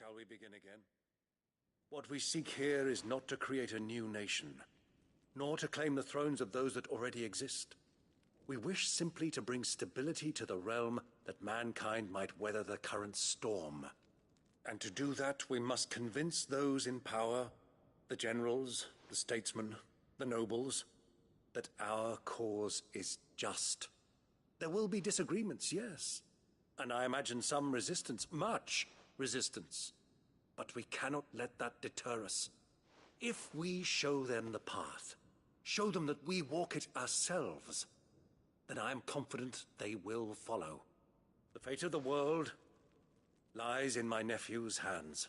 Shall we begin again? What we seek here is not to create a new nation, nor to claim the thrones of those that already exist. We wish simply to bring stability to the realm that mankind might weather the current storm. And to do that, we must convince those in power, the generals, the statesmen, the nobles, that our cause is just. There will be disagreements, yes. And I imagine some resistance, much resistance. But we cannot let that deter us. If we show them the path, show them that we walk it ourselves, then I am confident they will follow. The fate of the world lies in my nephew's hands,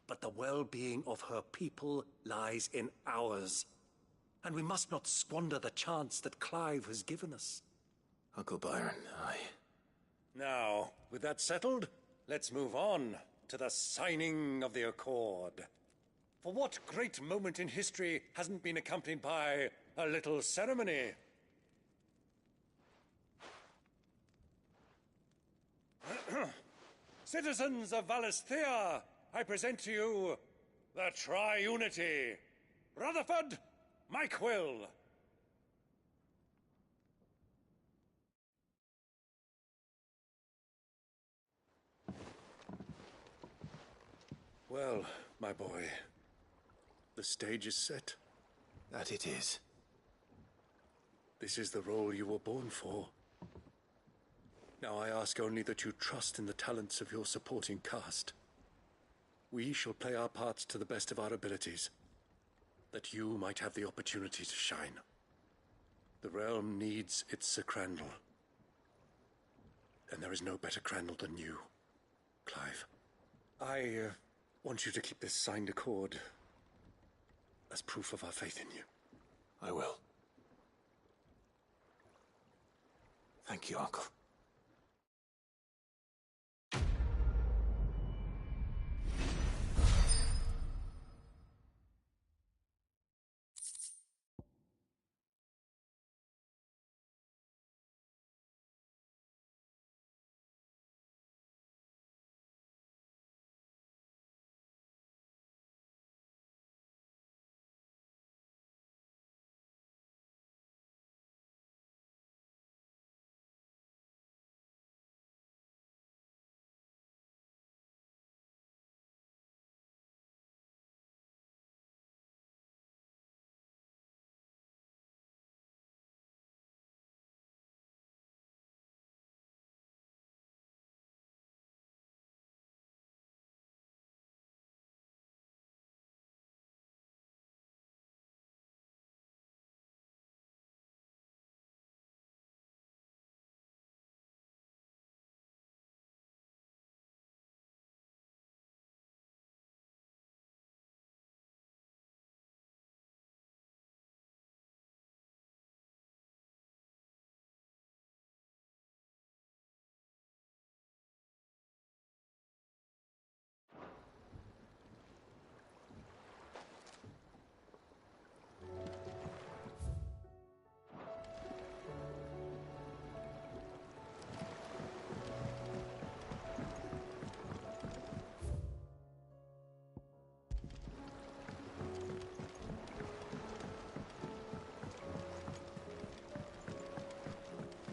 but the well-being of her people lies in ours. And we must not squander the chance that Clive has given us. Uncle Byron, Now, with that settled, let's move on to the signing of the Accord. For what great moment in history hasn't been accompanied by a little ceremony? Citizens of Valisthea, I present to you the Triunity. Rutherford, Mike Will. Well, my boy, the stage is set. that it is. This is the role you were born for. Now I ask only that you trust in the talents of your supporting cast. We shall play our parts to the best of our abilities, that you might have the opportunity to shine. The realm needs its Sir Crandall. And there is no better Crandall than you, Clive. I want you to keep this signed accord as proof of our faith in you. I will. Thank you, Uncle.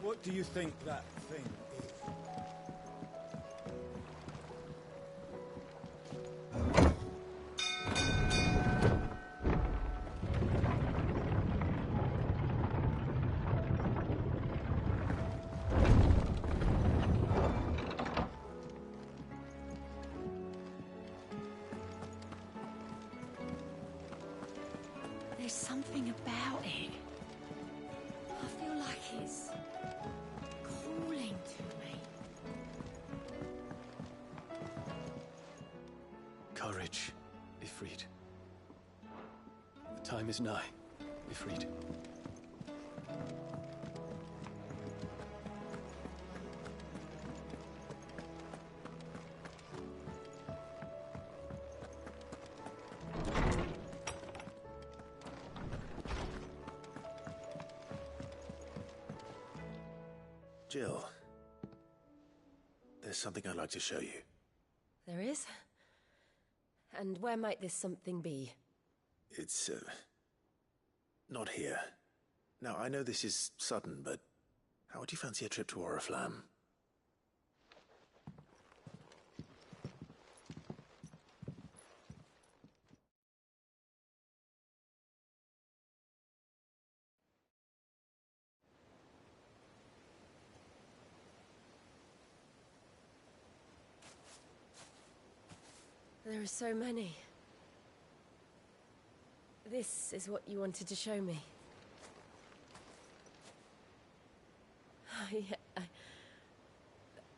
What do you think that thing is? There's something about it. I feel like it's calling to me. Courage, Ifrit. The time is nigh, Ifrit. Jill, there's something I'd like to show you. There is? And where might this something be? It's, not here. Now, I know this is sudden, but how would you fancy a trip to Oriflamme? There are so many. This is what you wanted to show me.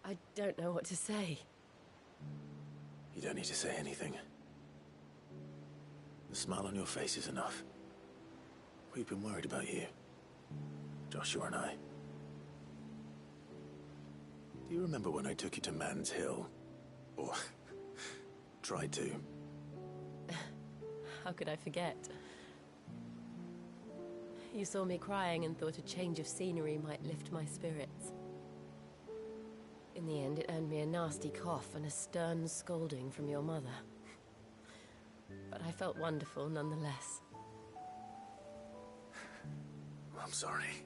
I don't know what to say. You don't need to say anything. The smile on your face is enough. We've been worried about you. Joshua and I. Do you remember when I took you to Man's Hill? Or tried to? How could I forget? You saw me crying and thought a change of scenery might lift my spirits. In the end, it earned me a nasty cough and a stern scolding from your mother. But I felt wonderful nonetheless. I'm sorry.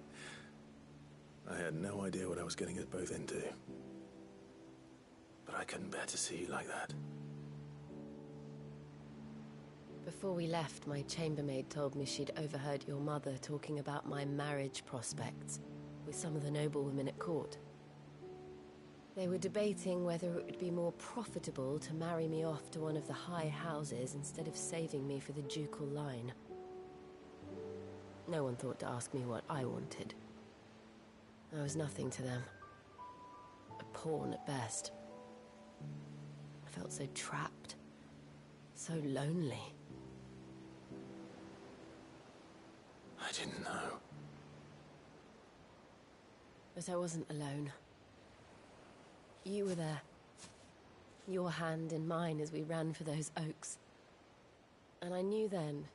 I had no idea what I was getting us both into. But I couldn't bear to see you like that. Before we left, my chambermaid told me she'd overheard your mother talking about my marriage prospects with some of the noblewomen at court. They were debating whether it would be more profitable to marry me off to one of the high houses instead of saving me for the ducal line. No one thought to ask me what I wanted. I was nothing to them. A pawn at best. I felt so trapped, so lonely. I didn't know. But I wasn't alone. You were there. Your hand in mine as we ran for those oaks. And I knew then,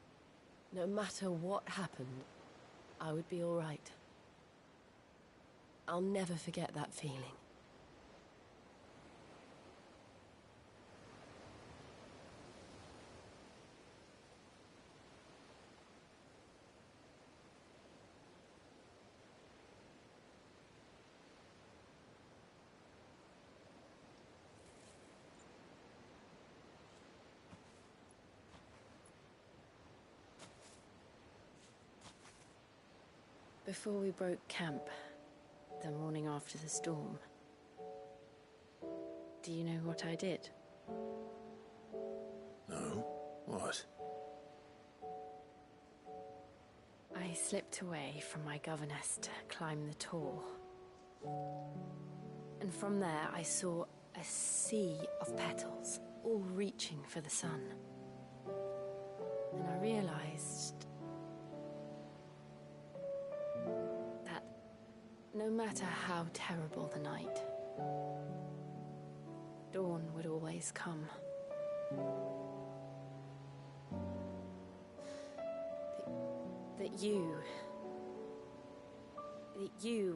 no matter what happened, I would be all right. I'll never forget that feeling. Before we broke camp, the morning after the storm, do you know what I did? No? What? I slipped away from my governess to climb the tor. And from there I saw a sea of petals, all reaching for the sun. And I realized that no matter how terrible the night, dawn would always come. That you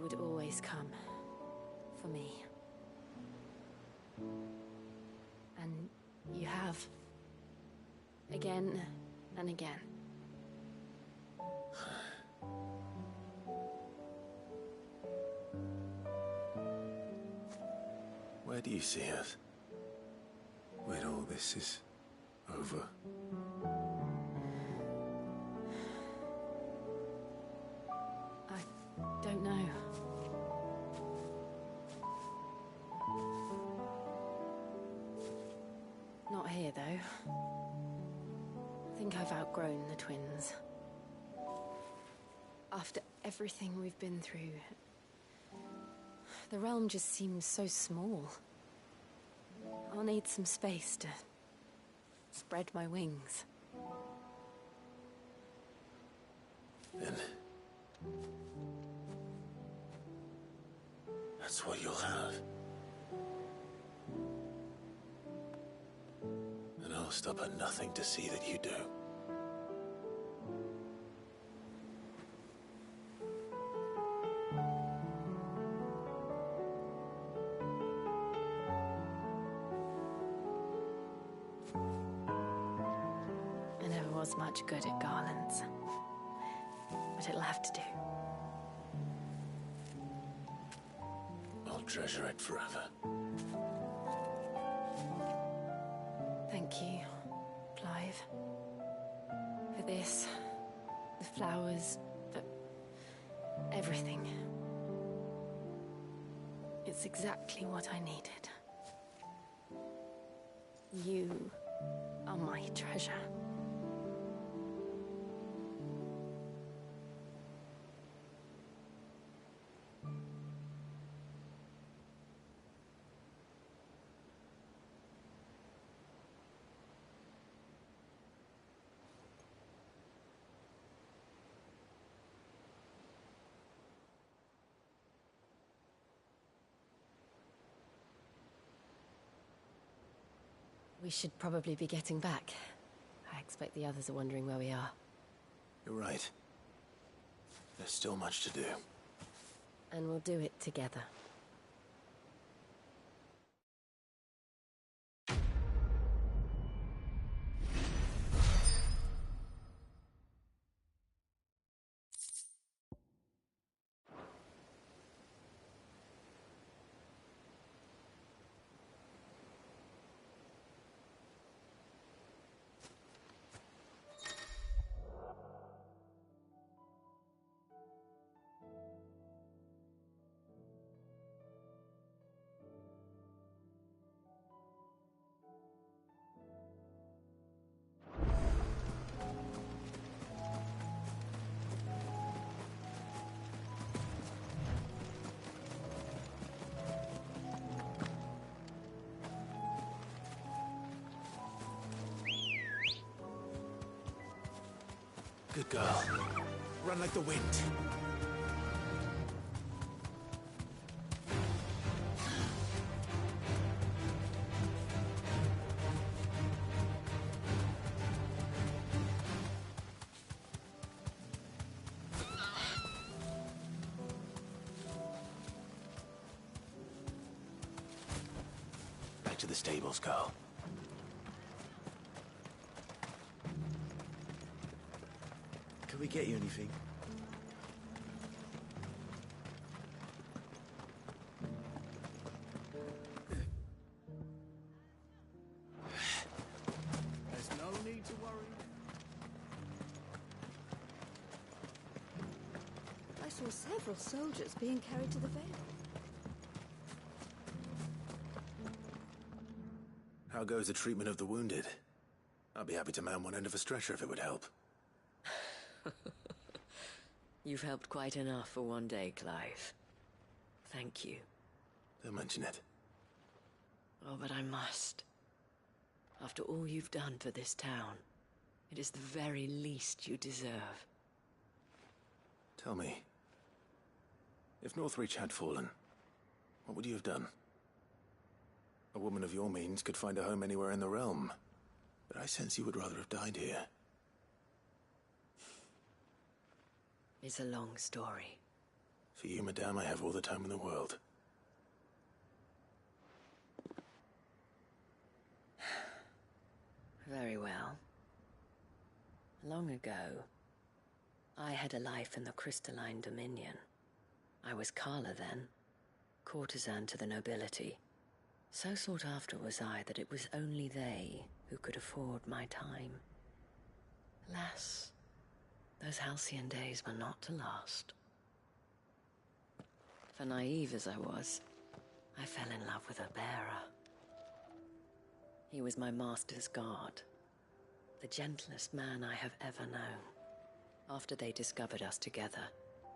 would always come for me. And you have. Again and again. Where do you see us? When all this is over? I don't know. Not here, though. I think I've outgrown the twins. After everything we've been through, the realm just seems so small. I'll need some space to spread my wings. Then that's what you'll have. And I'll stop at nothing to see that you do. was much good at garlands. But it'll have to do. I'll treasure it forever. Thank you, Clive. For this, the flowers, for everything. It's exactly what I needed. You are my treasure. We should probably be getting back. I expect the others are wondering where we are. You're right. There's still much to do. And we'll do it together. Good girl. Run like the wind. Back to the stables, girl. Can we get you anything? There's no need to worry. I saw several soldiers being carried to the Vale. How goes the treatment of the wounded? I'd be happy to man one end of a stretcher if it would help. You've helped quite enough for one day, Clive. Thank you. Don't mention it. Oh, but I must. After all you've done for this town, it is the very least you deserve. Tell me, if Northreach had fallen, what would you have done? A woman of your means could find a home anywhere in the realm, but I sense you would rather have died here. It's a long story. For you, madame, I have all the time in the world. Very well. Long ago, I had a life in the Crystalline Dominion. I was Carla then, courtesan to the nobility. So sought after was I that it was only they who could afford my time. Alas, those halcyon days were not to last. For naive as I was, I fell in love with a bearer. He was my master's guard, the gentlest man I have ever known. After they discovered us together,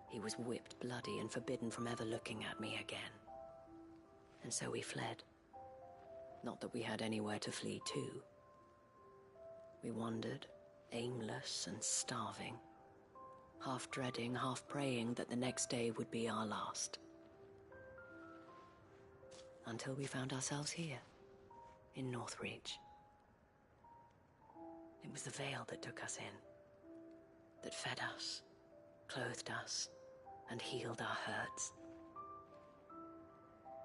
he was whipped bloody and forbidden from ever looking at me again. And so we fled. Not that we had anywhere to flee to. We wandered, aimless and starving, half dreading, half praying that the next day would be our last. Until we found ourselves here, in Northreach. It was the Vale that took us in, that fed us, clothed us, and healed our hurts.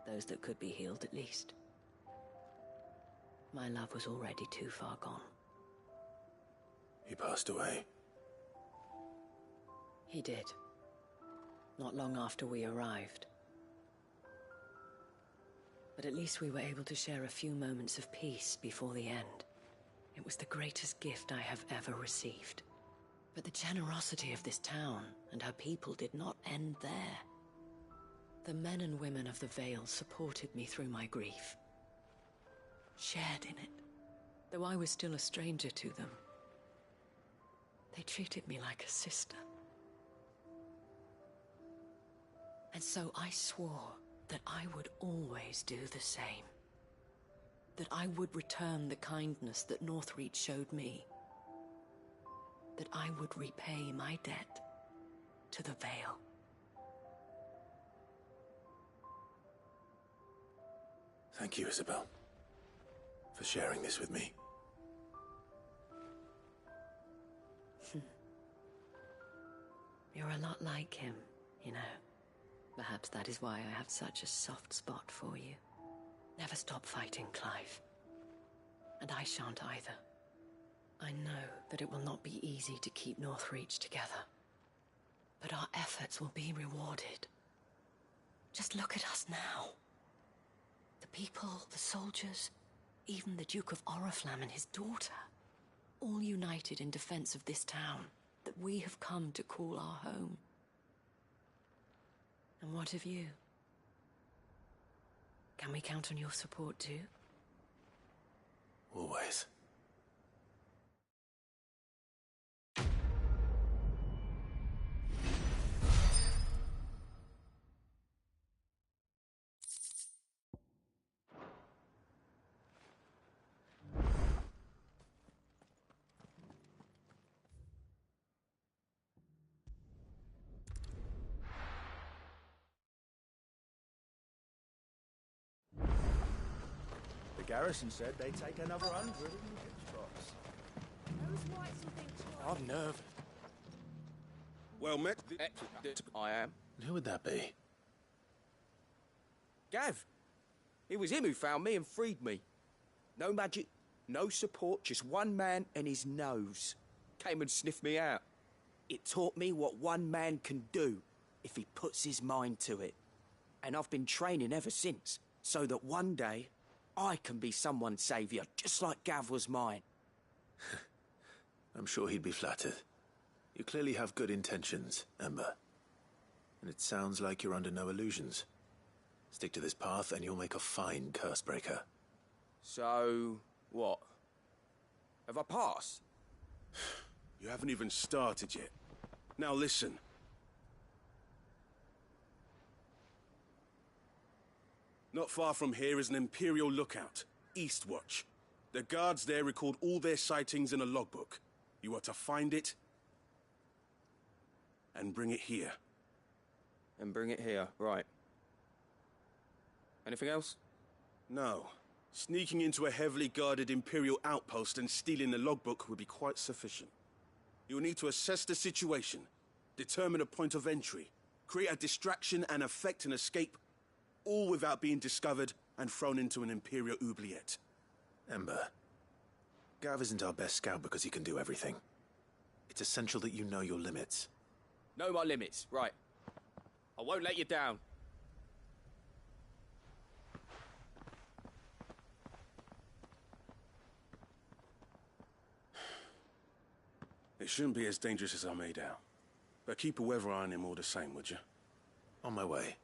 Those that could be healed, at least. My love was already too far gone. He passed away. He did. Not long after we arrived. But at least we were able to share a few moments of peace before the end. It was the greatest gift I have ever received. But the generosity of this town and her people did not end there. The men and women of the Vale supported me through my grief. Shared in it, though I was still a stranger to them. They treated me like a sister. And so I swore that I would always do the same. That I would return the kindness that Northreach showed me. That I would repay my debt to the Vale. Thank you, Isabel, for sharing this with me. You're a lot like him, you know. Perhaps that is why I have such a soft spot for you. Never stop fighting, Clive. And I shan't either. I know that it will not be easy to keep Northreach together. But our efforts will be rewarded. Just look at us now. The people, the soldiers, even the Duke of Oriflamme and his daughter. All united in defense of this town that we have come to call our home. And what of you? Can we count on your support too? Always. The garrison said they'd take another 100 in the spots. Those whites and things. I'm nervous. Well met. I am. Who would that be? Gav. It was him who found me and freed me. No magic, no support, just one man and his nose. Came and sniffed me out. It taught me what one man can do if he puts his mind to it. And I've been training ever since, so that one day I can be someone's saviour, just like Gav was mine. I'm sure he'd be flattered. You clearly have good intentions, Ember. And it sounds like you're under no illusions. Stick to this path and you'll make a fine Cursebreaker. So, what? Have I passed? You haven't even started yet. Now listen. Not far from here is an Imperial lookout, Eastwatch. The guards there record all their sightings in a logbook. You are to find it and bring it here. And bring it here, right. Anything else? No. Sneaking into a heavily guarded Imperial outpost and stealing the logbook would be quite sufficient. You will need to assess the situation, determine a point of entry, create a distraction and effect an escape, all without being discovered and thrown into an Imperial oubliette. Ember, Gav isn't our best scout because he can do everything. It's essential that you know your limits. Know my limits, right. I won't let you down. It shouldn't be as dangerous as I made out. But keep a weather eye on him all the same, would you? On my way.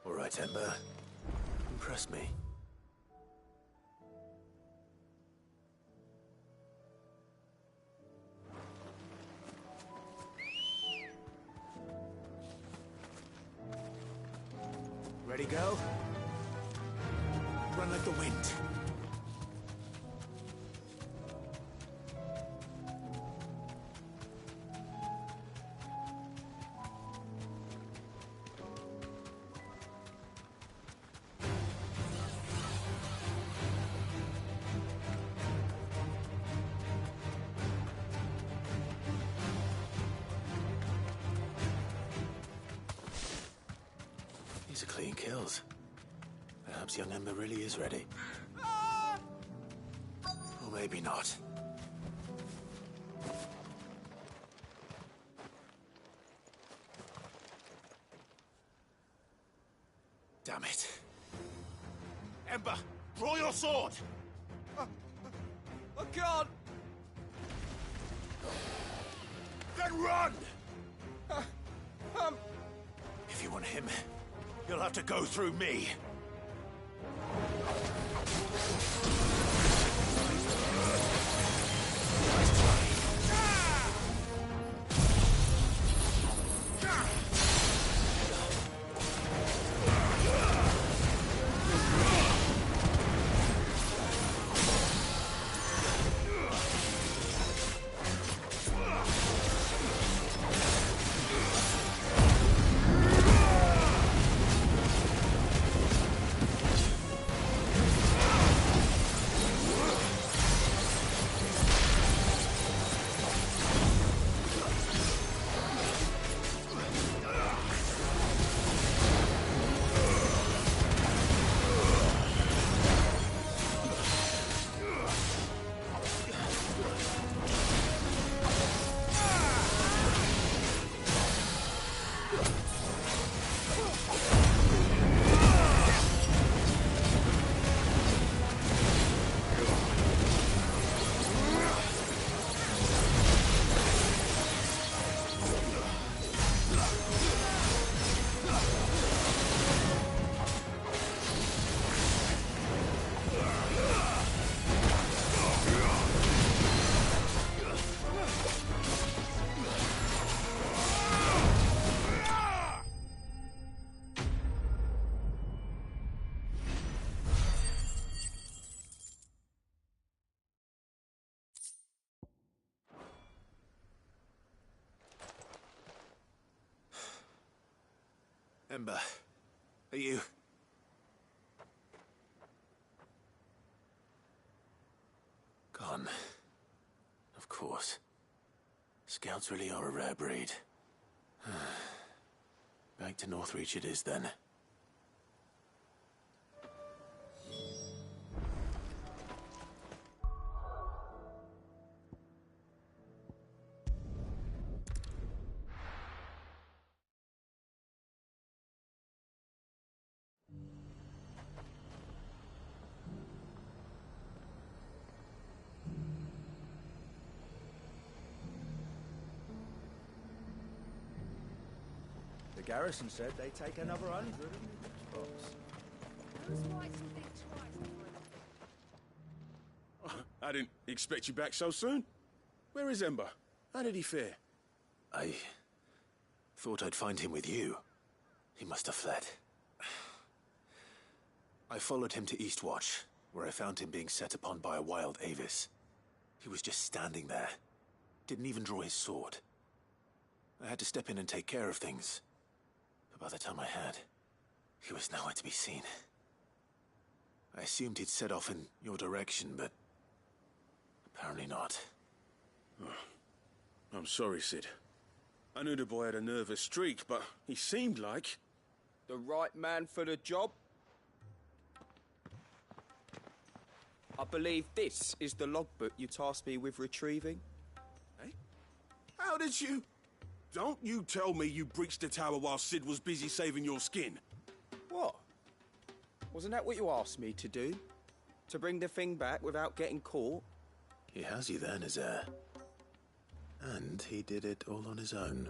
All right, Ember. Impress me. Ready, go? Run like the wind. These are clean kills. Perhaps young Ember really is ready. Or maybe not. Damn it. Ember, draw your sword! I can't! Then run! If you want him, you'll have to go through me. Ember, are you... Gone. Of course. Scouts really are a rare breed. Back to Northreach it is then. The garrison said they take another 100. I didn't expect you back so soon. Where is Ember? How did he fare? I thought I'd find him with you. He must have fled. I followed him to Eastwatch, where I found him being set upon by a wild Avis. He was just standing there. Didn't even draw his sword. I had to step in and take care of things. But by the time I had, he was nowhere to be seen. I assumed he'd set off in your direction, but apparently not. Oh, I'm sorry, Sid. I knew the boy had a nervous streak, but he seemed like... The right man for the job? I believe this is the logbook you tasked me with retrieving. Eh? How did you... Don't you tell me you breached the tower while Sid was busy saving your skin. What? Wasn't that what you asked me to do? To bring the thing back without getting caught? He has you there, Nazaire. And he did it all on his own.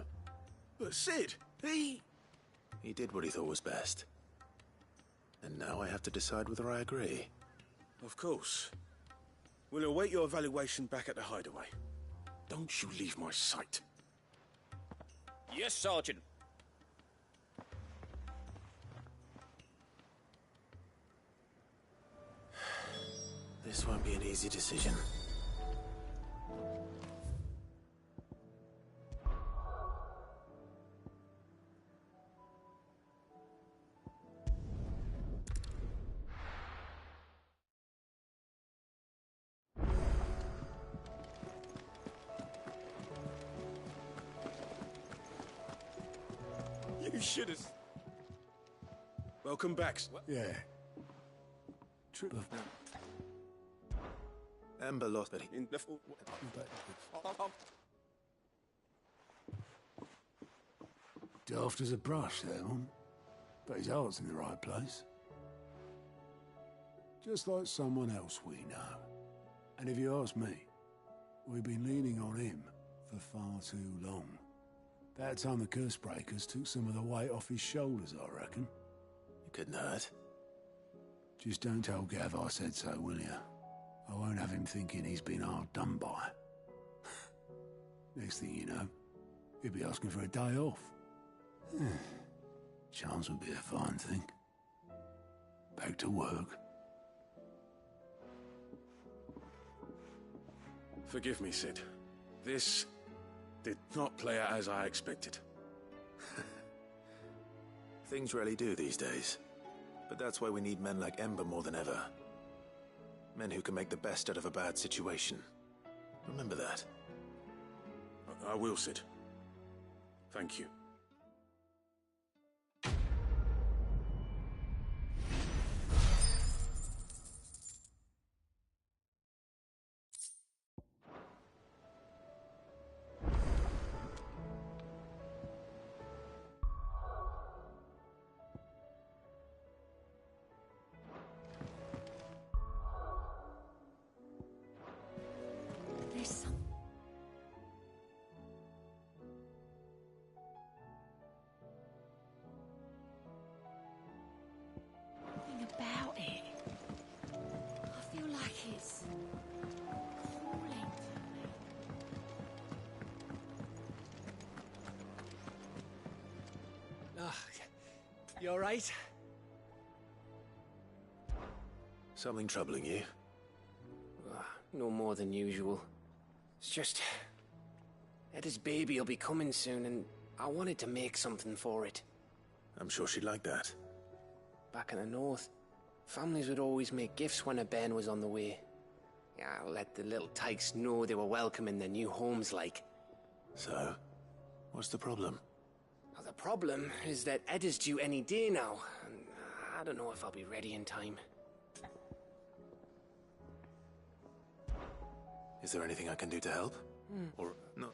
But Sid, he did what he thought was best. And now I have to decide whether I agree. Of course. We'll await your evaluation back at the hideaway. Don't you leave my sight. Yes, Sergeant. This won't be an easy decision. You should have... Welcome back. Yeah. Ember lost, but In the... Daft as a brush, that one. But his heart's in the right place. Just like someone else we know. And if you ask me, we've been leaning on him for far too long. About time the Cursebreakers took some of the weight off his shoulders, I reckon. you couldn't hurt. Just don't tell Gav I said so, will you? I won't have him thinking he's been hard done by. Next thing you know, he'll be asking for a day off. Chance would be a fine thing. Back to work. Forgive me, Sid. This did not play out as I expected. Things rarely do these days. But that's why we need men like Ember more than ever. Men who can make the best out of a bad situation. Remember that. I will, Sid. Thank you. There's something about it. I feel like it's calling to me. You alright? Something troubling you? No more than usual. It's just... Eda's baby will be coming soon, and I wanted to make something for it. I'm sure she'd like that. Back in the north, families would always make gifts when a bairn was on the way. Yeah, let the little tykes know they were welcome in their new homes, like. So, what's the problem? Now, the problem is that Eda's due any day now, and I don't know if I'll be ready in time. Is there anything I can do to help? Or no?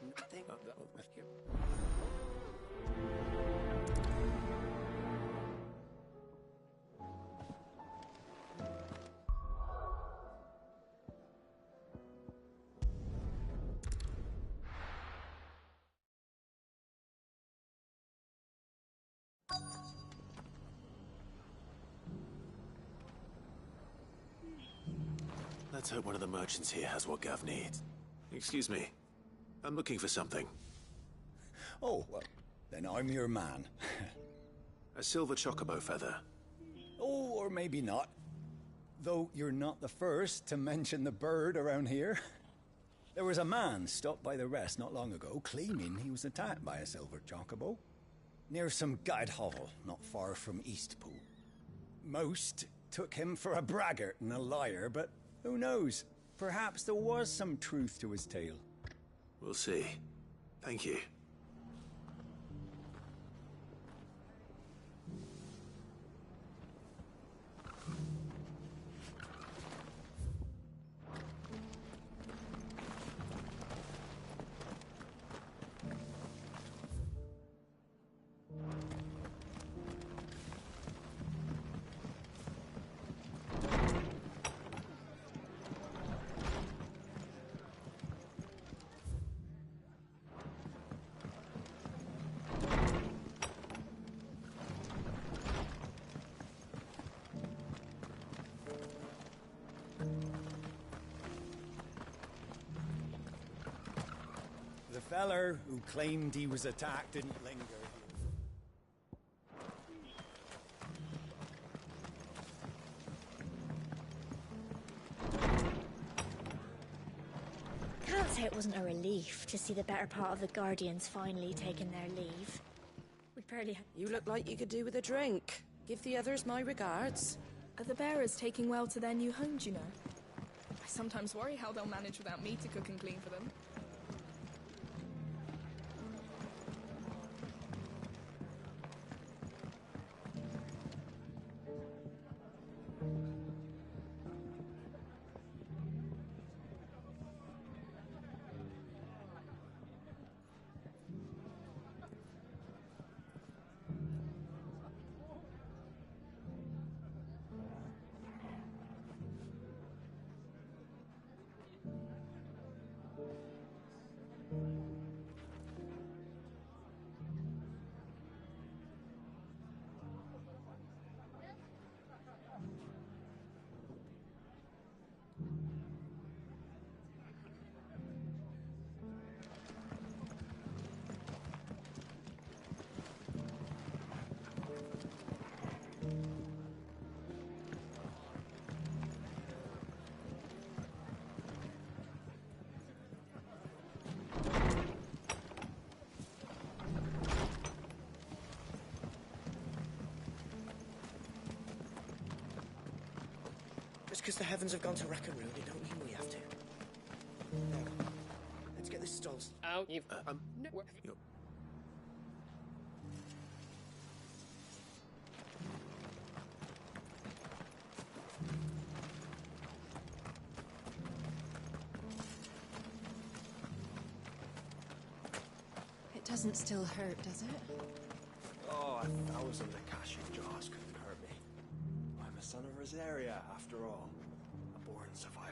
Let's hope one of the merchants here has what Gav needs. Excuse me. I'm looking for something. Oh, well, then I'm your man. A silver chocobo feather. Oh, or maybe not. Though you're not the first to mention the bird around here. There was a man stopped by the rest not long ago claiming he was attacked by a silver chocobo. Near some guide hovel not far from Eastpool. Most took him for a braggart and a liar, but who knows? Perhaps there was some truth to his tale. We'll see. Thank you. The feller who claimed he was attacked didn't linger here. Can't say it wasn't a relief to see the better part of the Guardians finally taking their leave. We'd barely You look like you could do with a drink. Give the others my regards. Are the bearers taking well to their new homes, you know? I sometimes worry how they'll manage without me to cook and clean for them. Just because the heavens have gone to Rackaroon, it don't mean we have to. Now, let's get this stalled. Oh, you've... No. You're... It doesn't still hurt, does it? Oh, 1,000 Akashic jars couldn't hurt me. I'm a son of Rosaria, after all. A born survivor.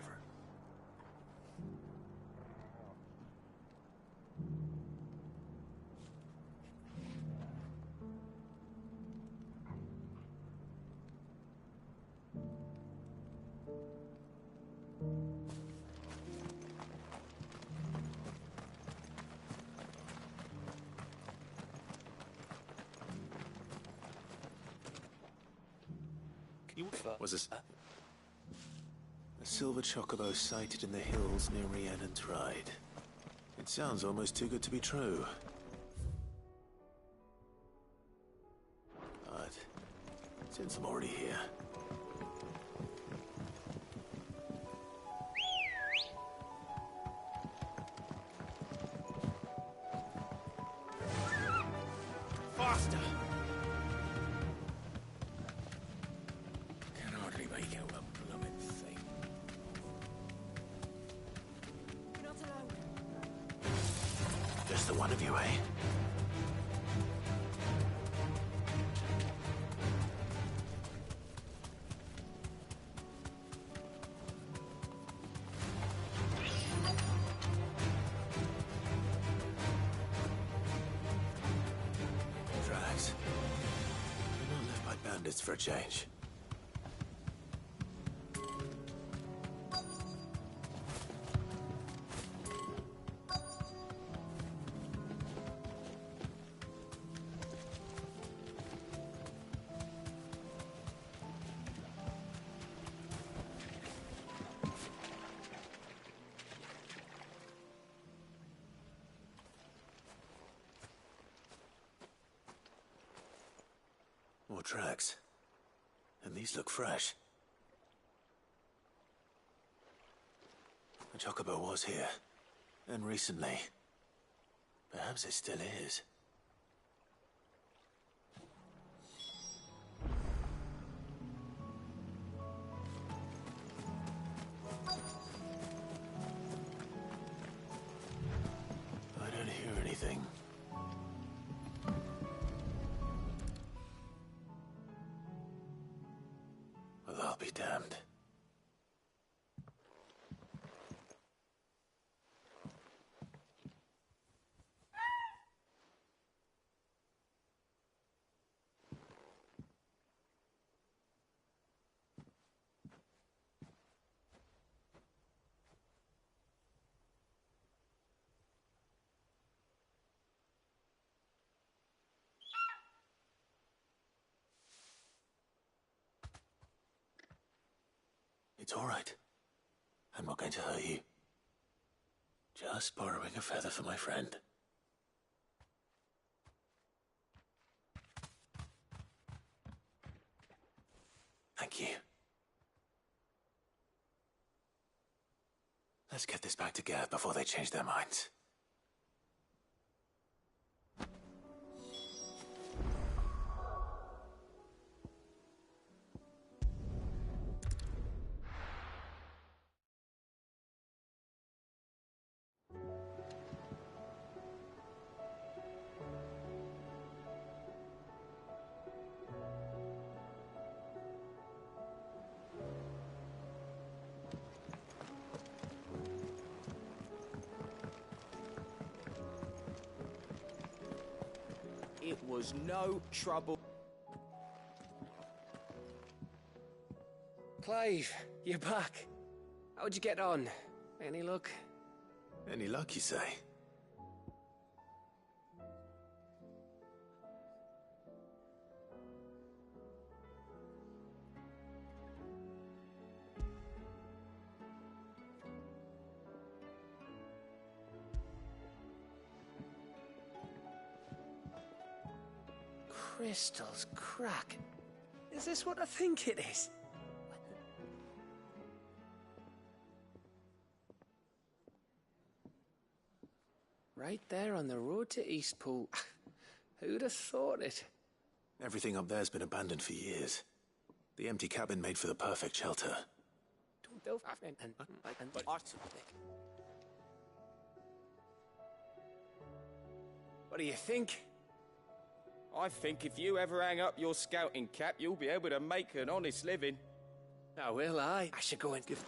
Was this... A silver chocobo sighted in the hills near Rhiannon's Ride. It sounds almost too good to be true. But since I'm already here... Faster! Can hardly make out a blooming thing. You're not alone. Just the one of you, eh? Drax. We're not left by bandits for a change. More tracks. And these look fresh. The chocobo was here. And recently. Perhaps it still is. I don't hear anything. Well, I'll be damned. It's all right. I'm not going to hurt you. Just borrowing a feather for my friend. Thank you. Let's get this back to Gav before they change their minds. It was no trouble. Clive, you're back. How'd you get on? Any luck? Any luck, you say? Crystals crack. Is this what I think it is? Right there on the road to Eastpool. Who'd have thought it? Everything up there's been abandoned for years. The empty cabin made for the perfect shelter. What do you think? I think if you ever hang up your scouting cap, you'll be able to make an honest living. Oh, will I? I should go and give...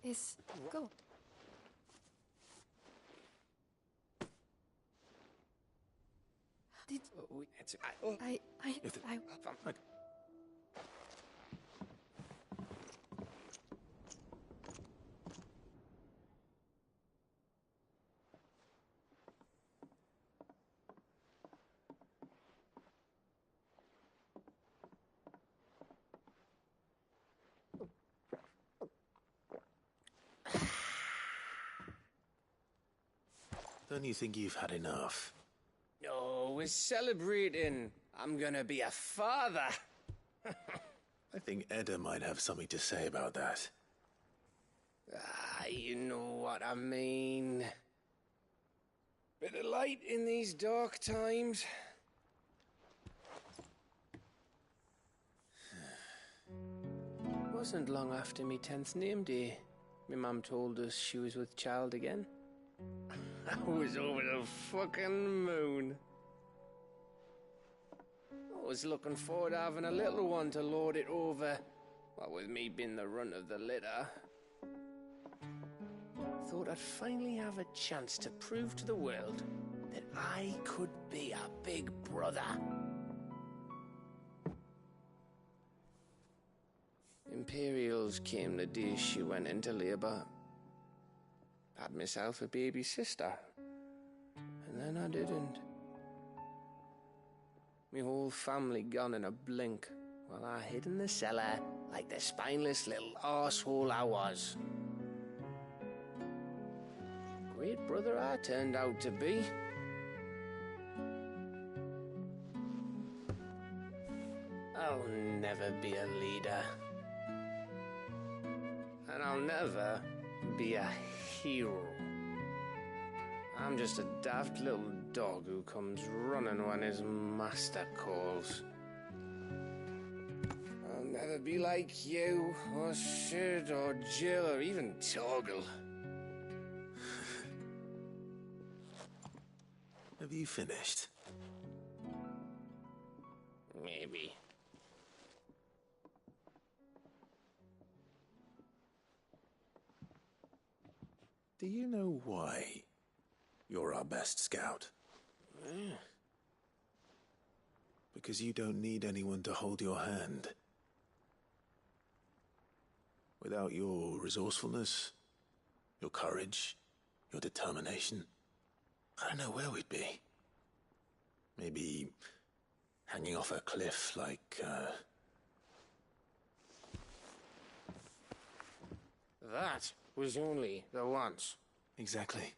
Is go. Did I Don't you think you've had enough? No, we're celebrating. I'm gonna be a father. I think Edda might have something to say about that. You know what I mean. Bit of light in these dark times. Wasn't long after me 10th name day. My mum told us she was with child again. I was over the fucking moon. I was looking forward to having a little one to lord it over. What with me being the runt of the litter. Thought I'd finally have a chance to prove to the world that I could be a big brother. Imperials came the day she went into labour. Had myself a baby sister. And then I didn't. My whole family gone in a blink, while I hid in the cellar like the spineless little arsehole I was. Great brother I turned out to be. I'll never be a leader. And I'll never be a hero. I'm just a daft little dog who comes running when his master calls. I'll never be like you, or Sid, or Jill, or even Torgal. Have you finished? Maybe. Do you know why you're our best scout? Because you don't need anyone to hold your hand. Without your resourcefulness, your courage, your determination, I don't know where we'd be. Maybe hanging off a cliff like, That was only the once. Exactly.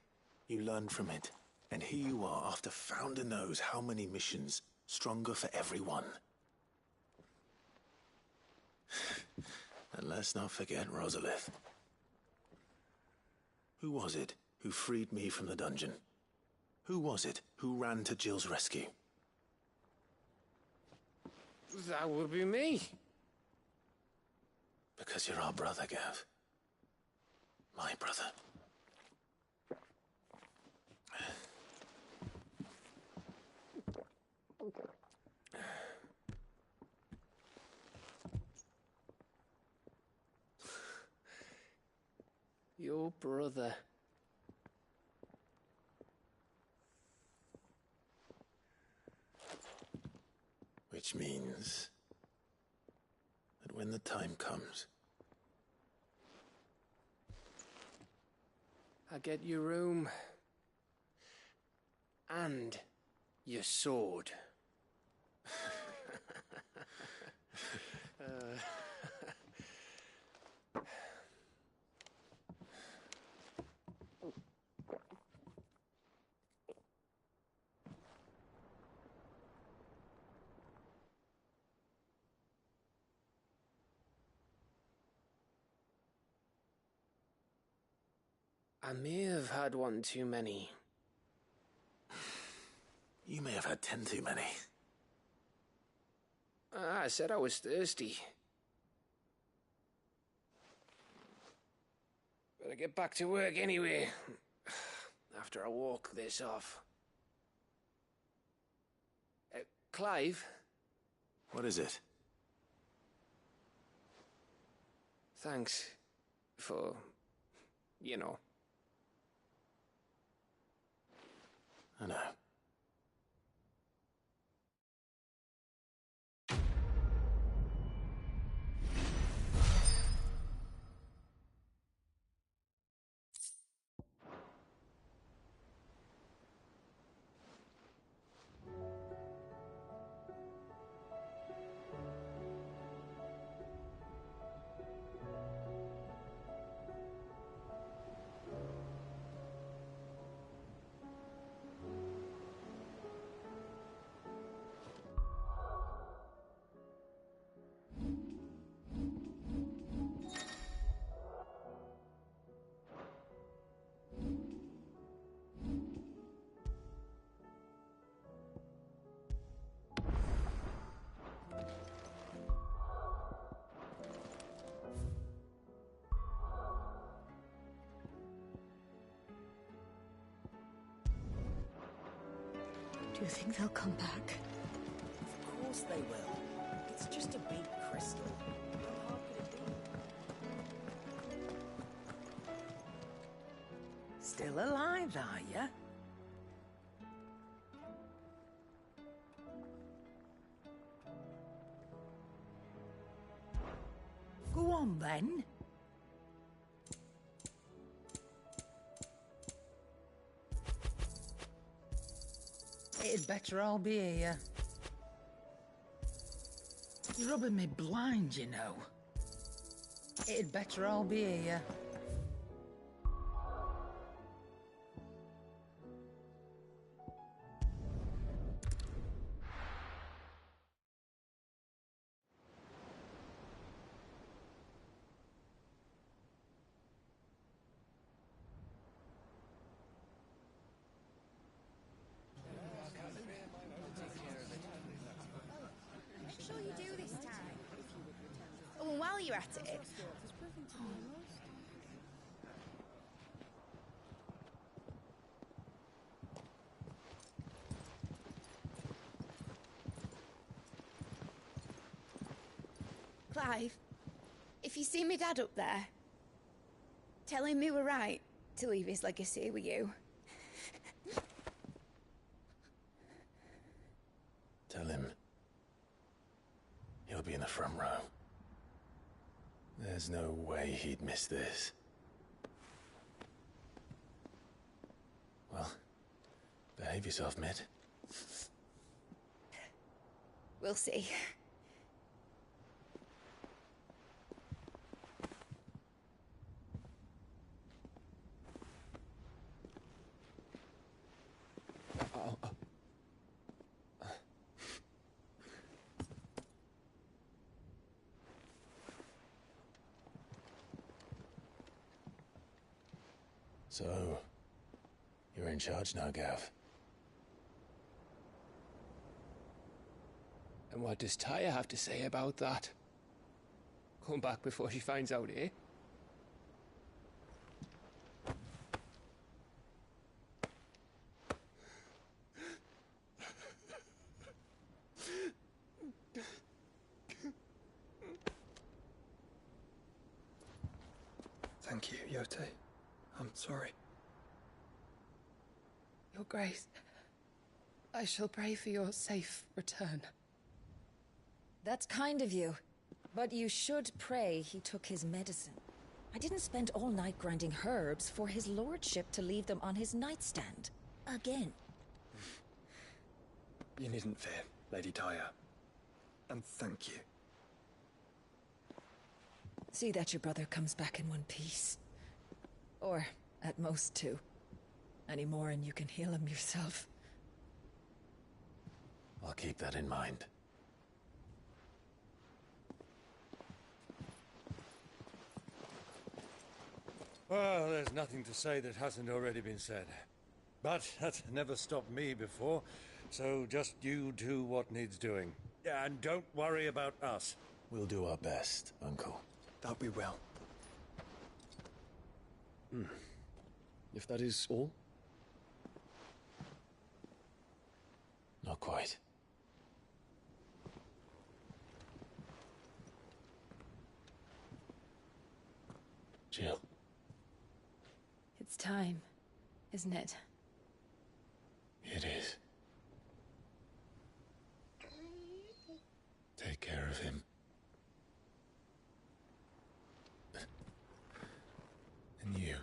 You learned from it. And here you are, after Founder knows how many missions, stronger for everyone. And let's not forget Rosalith. Who was it who freed me from the dungeon? Who was it who ran to Jill's rescue? That would be me. Because you're our brother, Gav. My brother. Your brother. Which means that when the time comes, I get your room and your sword. I may have had one too many. you may have had 10 too many. I said I was thirsty. Better get back to work anyway, after I walk this off. Clive? What is it? Thanks for, you know. I know. Do you think they'll come back? Of course they will. It's just a big crystal. How hard could it be? Still alive, are you? Go on, then. It'd better all be here. You're rubbing me blind, you know. It'd better all be here. Make sure you do this time. Oh, and while you're at it... Clive, if you see me dad up there, tell him we were right to leave his legacy with you. Tell him he'll be in the front row. There's no way he'd miss this. Well, behave yourself, Mid. We'll see. So, you're in charge now, Gav. And what does Taya have to say about that? Come back before she finds out, eh? Thank you, Yote. I'm sorry. Your Grace, I shall pray for your safe return. That's kind of you. But you should pray he took his medicine. I didn't spend all night grinding herbs for his lordship to leave them on his nightstand. Again. You needn't fear, Lady Tyre. And thank you. See that your brother comes back in one piece. Or, at most, two. Any more and you can heal him yourself. I'll keep that in mind. Well, there's nothing to say that hasn't already been said. But that's never stopped me before, so just you do what needs doing. And don't worry about us. We'll do our best, Uncle. That we will. If that is all? Not quite. Jill. It's time, isn't it? It is. Take care of him. And you.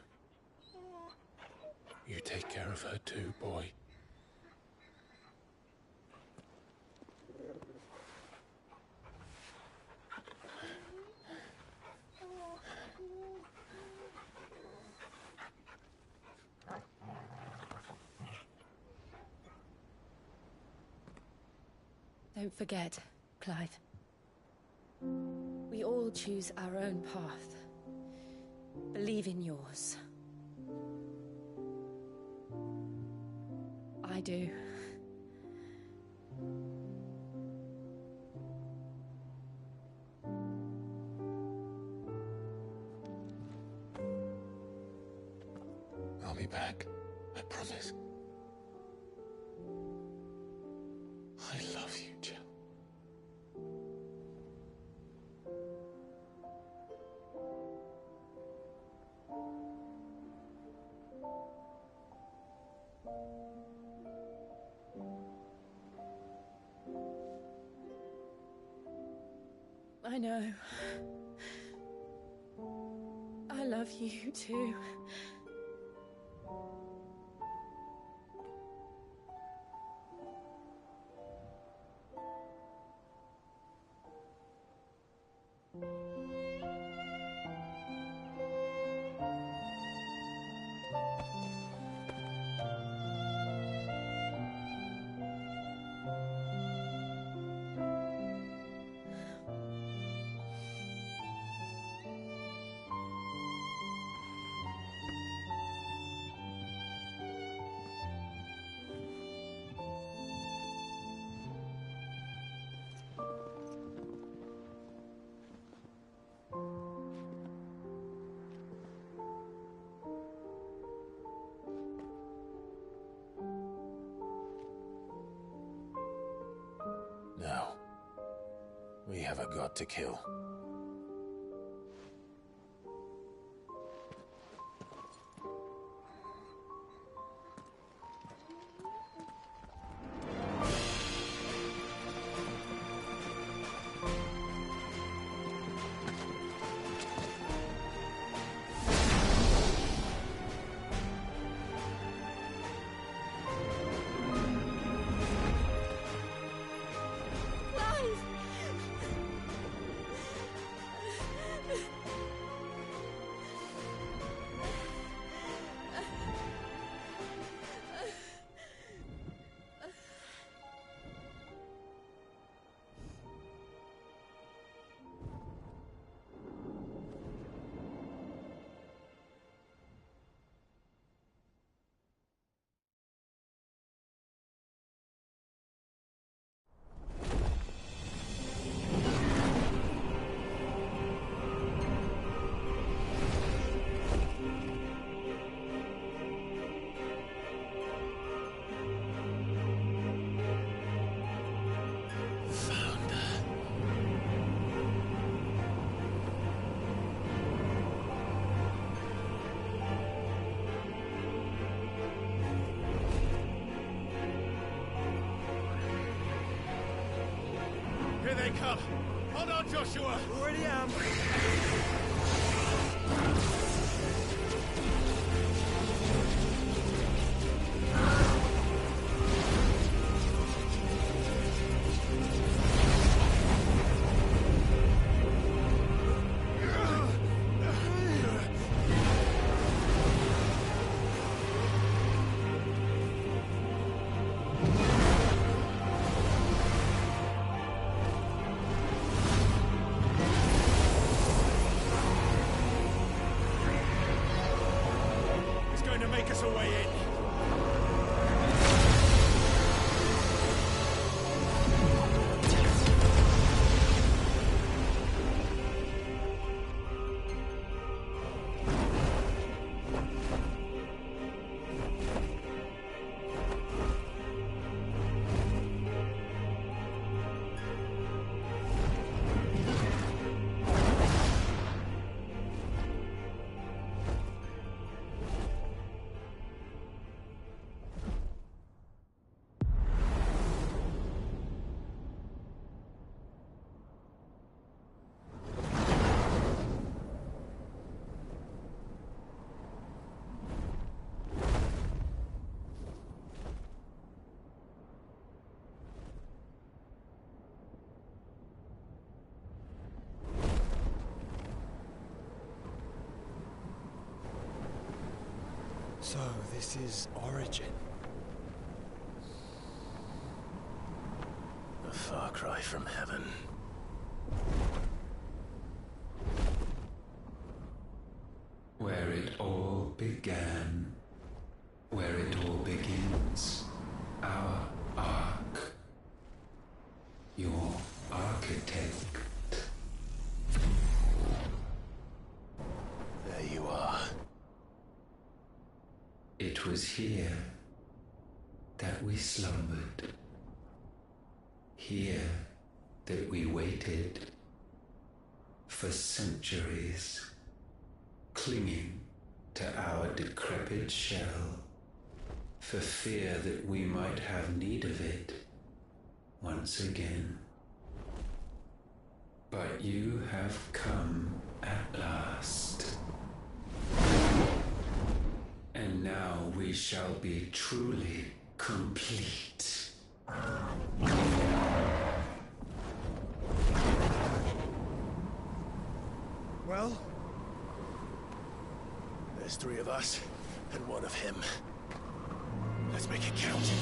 You take care of her too, boy. Don't forget, Clive. We all choose our own path. Believe in yours. I do. I'll be back. I promise. I love you, Jill. I know. I love you too. Now, we have a god to kill. Here they come! Hold on, Joshua! Already am. Make us a way in. So, this is Origin. A far cry from heaven. Where it all began, where it all begins, our ark, your architect. There you are. It was here that we slumbered, here that we waited for centuries, clinging to our decrepit shell, for fear that we might have need of it once again. But you have come at last. And now we shall be truly complete. Well, there's 3 of us and 1 of him. Let's make it count.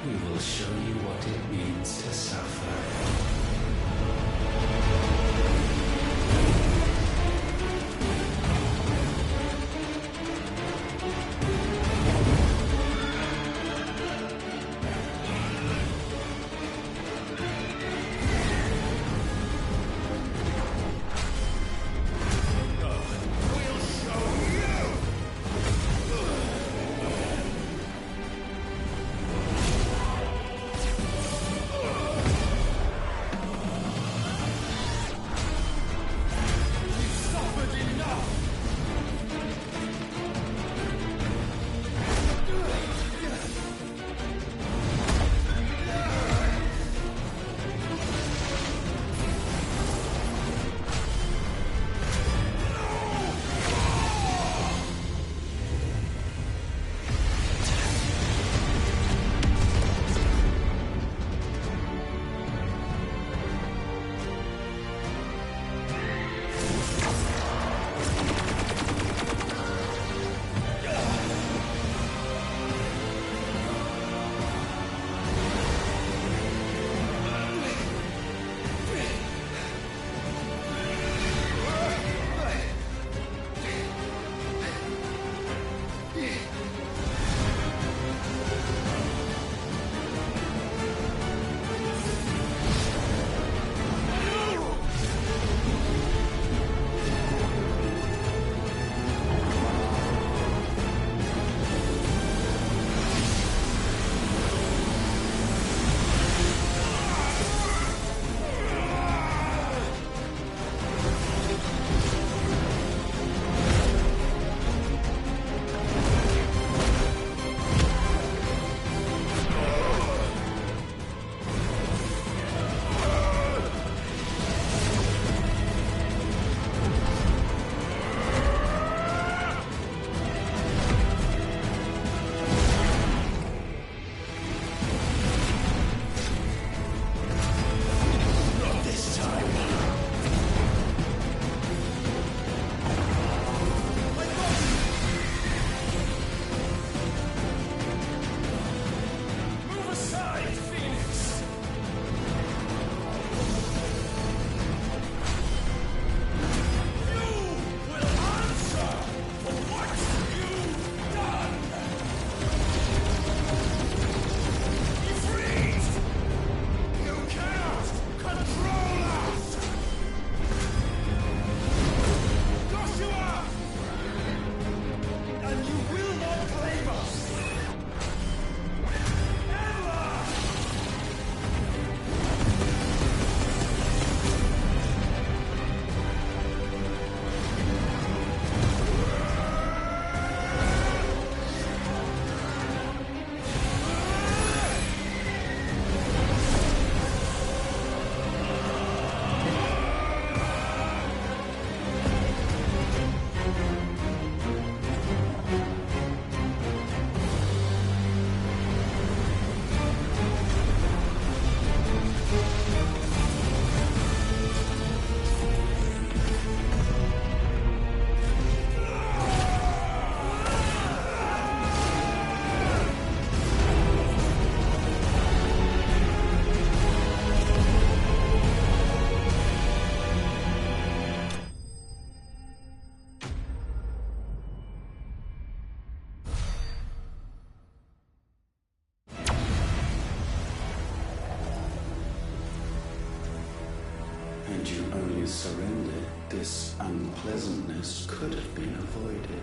We will show you what it means to suffer. occurrence could have been avoided.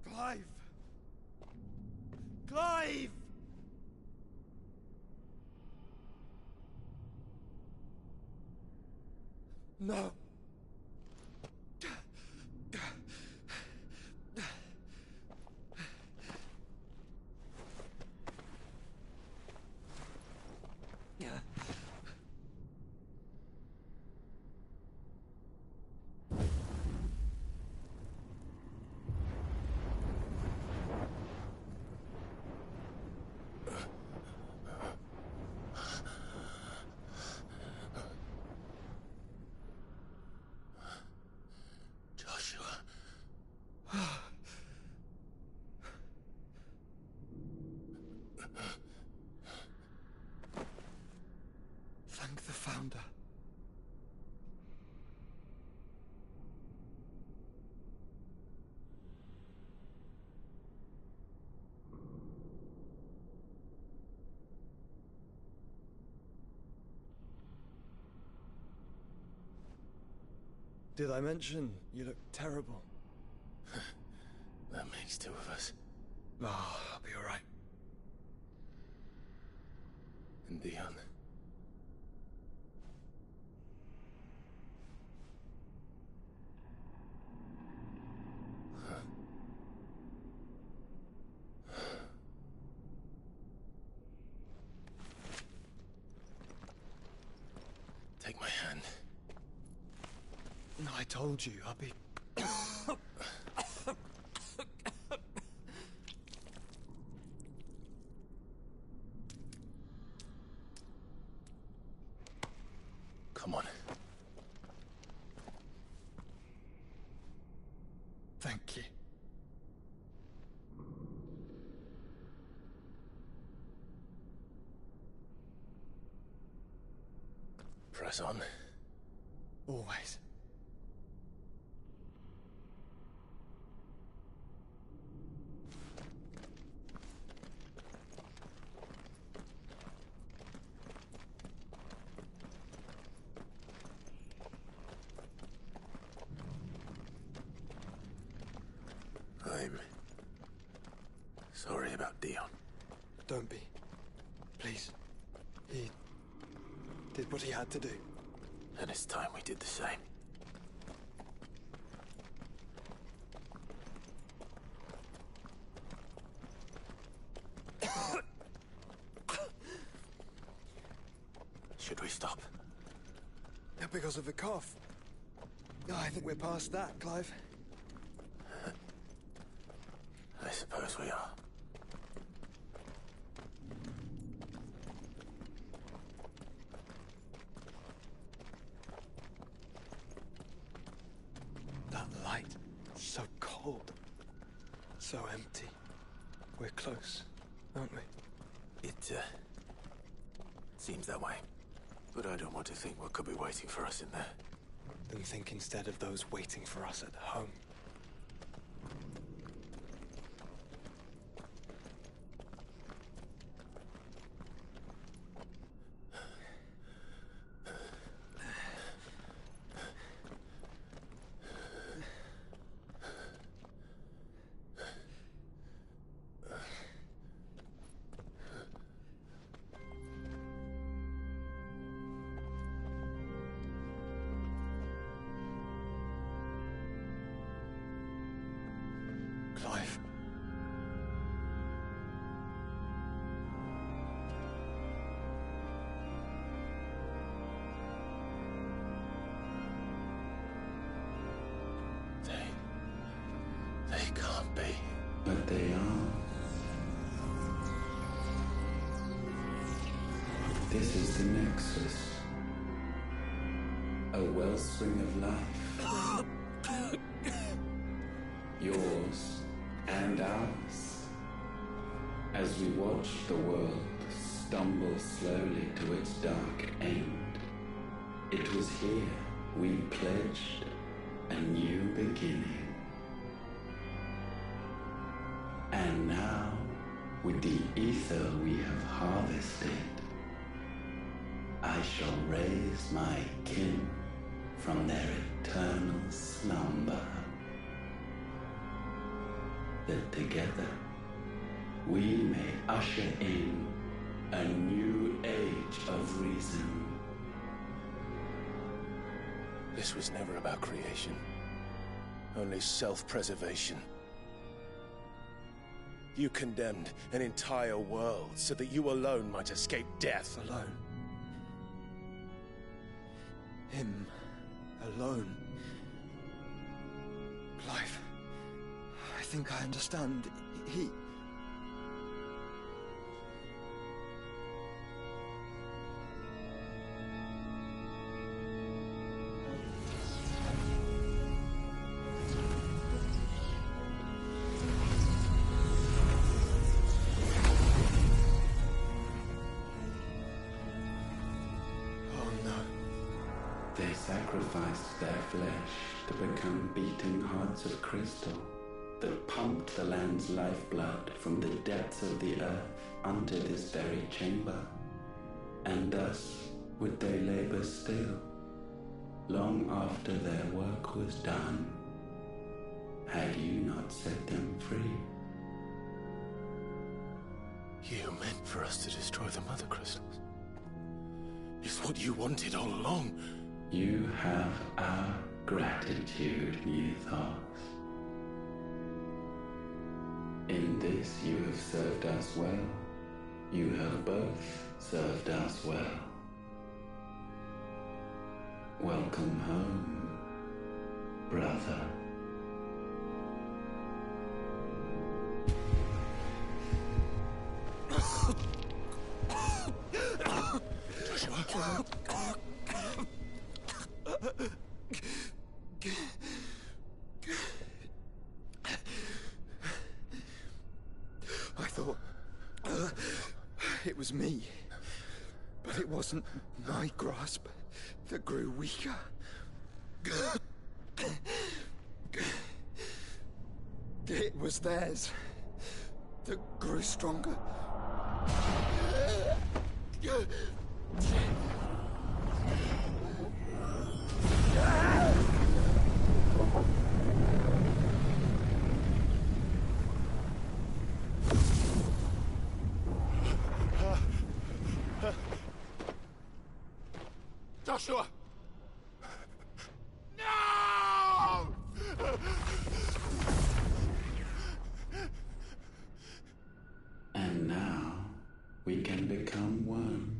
Clive! Clive! No. Thank the Founder. Did I mention you look terrible? That makes two of us. Oh, I'll be alright. And Dion. Take my hand. No, I told you, I'll be... Come on. Thank you. press on. Always. I'm sorry about Dion. Don't be. Please. He did what he had to do. And it's time we did the same. Should we stop? Because of the cough. I think we're past that, Clive. I suppose we are. That light, so cold. So empty. We're close, aren't we? It seems that way. But I don't want to think what could be waiting for us in there. Then think instead of those waiting for us at home. Clive. They can't be. But they are. This is the Nexus. A wellspring of life. Yours and ours. As we watch the world stumble slowly to its dark end, it was here we pledged a new beginning. And now, with the ether we have harvested, I shall raise my kin from their eternal slumber. That together we may usher in a new age of reason. This was never about creation. Only self-preservation. You condemned an entire world so that you alone might escape death. Alone. Him. Alone. Clive. I think I understand. He... They sacrificed their flesh to become beating hearts of crystal that pumped the land's lifeblood from the depths of the earth unto this very chamber. And thus would they labor still, long after their work was done, had you not set them free. You meant for us to destroy the Mother Crystals. It's what you wanted all along. You have our gratitude, Mythos. In this you have served us well. You have both served us well. Welcome home, brother. Joshua. I thought it was me, but it wasn't my grasp that grew weaker. It was theirs that grew stronger. Joshua! No! And now we can become one.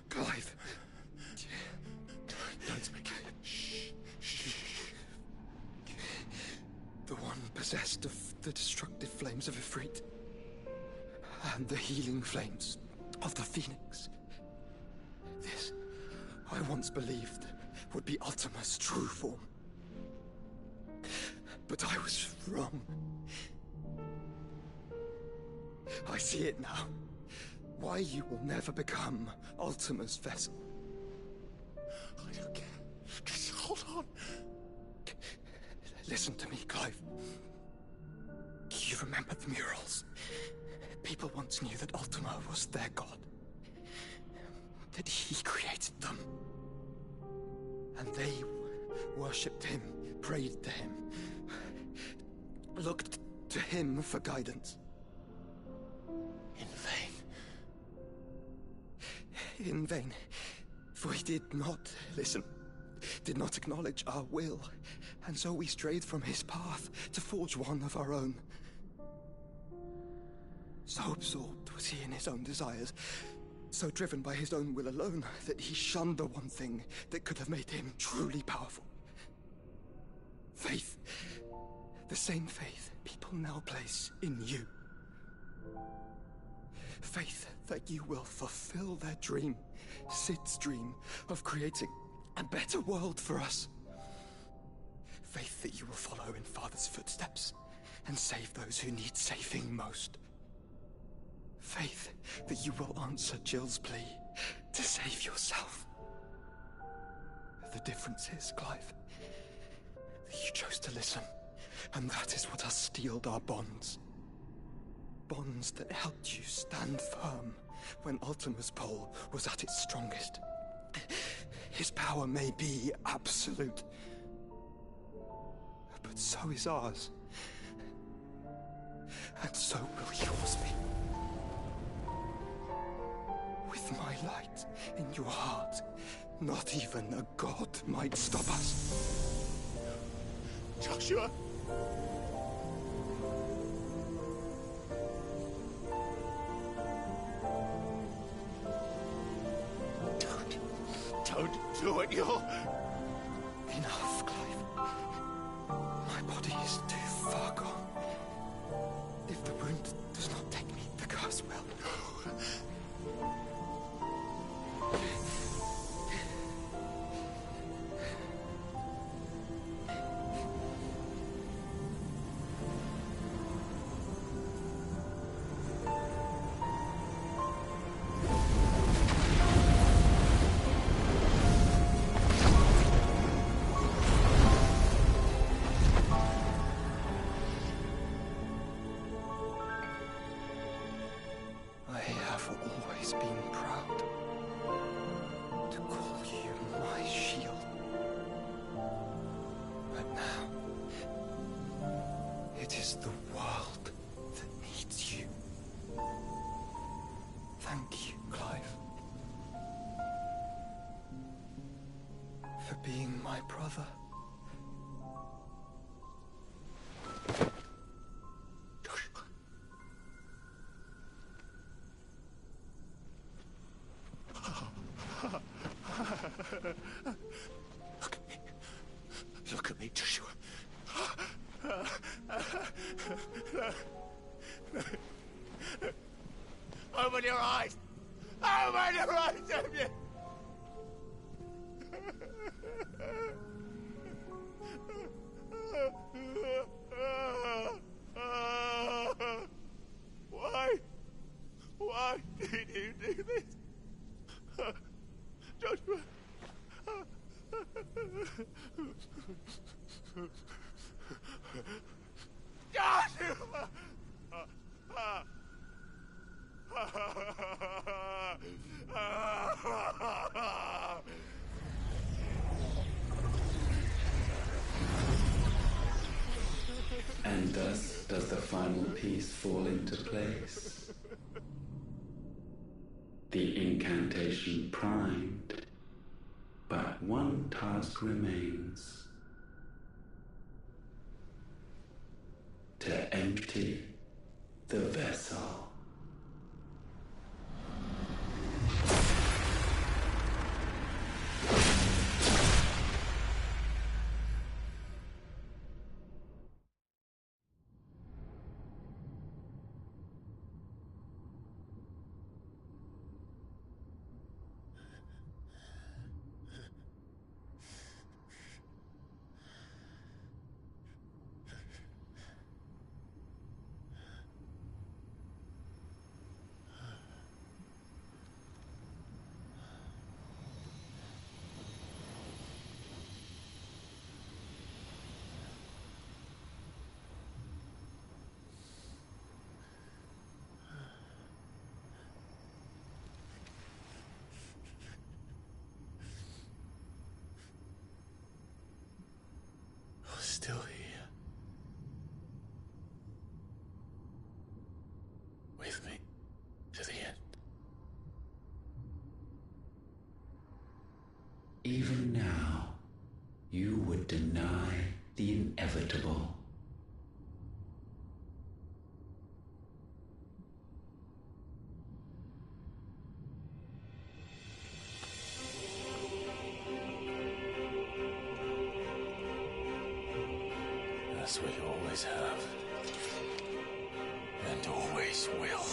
Clive. Don't speak. Shh. The one possessed of the destructive flames of Ifrit. And the healing flames of the Phoenix. This, I once believed, would be Ultima's true form. But I was wrong. I see it now. Why you will never become Ultima's vessel. I don't care. Just hold on. Listen to me, Clive. You remember the murals? People once knew that Ultima was their god. That he created them. And they worshipped him, prayed to him, looked to him for guidance. In vain. In vain. For he did not listen, did not acknowledge our will, and so we strayed from his path to forge one of our own. So absorbed was he in his own desires, so driven by his own will alone, that he shunned the one thing that could have made him truly powerful. Faith. The same faith people now place in you. Faith that you will fulfill their dream, Sid's dream, of creating a better world for us. Faith that you will follow in Father's footsteps and save those who need saving most. Faith that you will answer Jill's plea to save yourself. The difference is, Clive, that you chose to listen, and that is what has steeled our bonds. Bonds that helped you stand firm when Ultima's pull was at its strongest. His power may be absolute, but so is ours. And so will yours be. With my light in your heart, not even a god might stop us. Joshua! Don't do it, you'll... Enough, Clive. My body is too far gone. If the wound does not take me, the curse will. I have always been proud to call you my shield. But now, it is the world that needs you. Thank you, Clive, for being my brother. Look at me, Joshua. Open your eyes! Open your eyes, Damien! Why? Why did you do this? Joshua! Joshua! And thus does the final piece fall into place. The incantation primed, but one task remains. To empty the vessel. Still here. With me to the end. Even now, you would deny the inevitable. That's what you always have. And always will.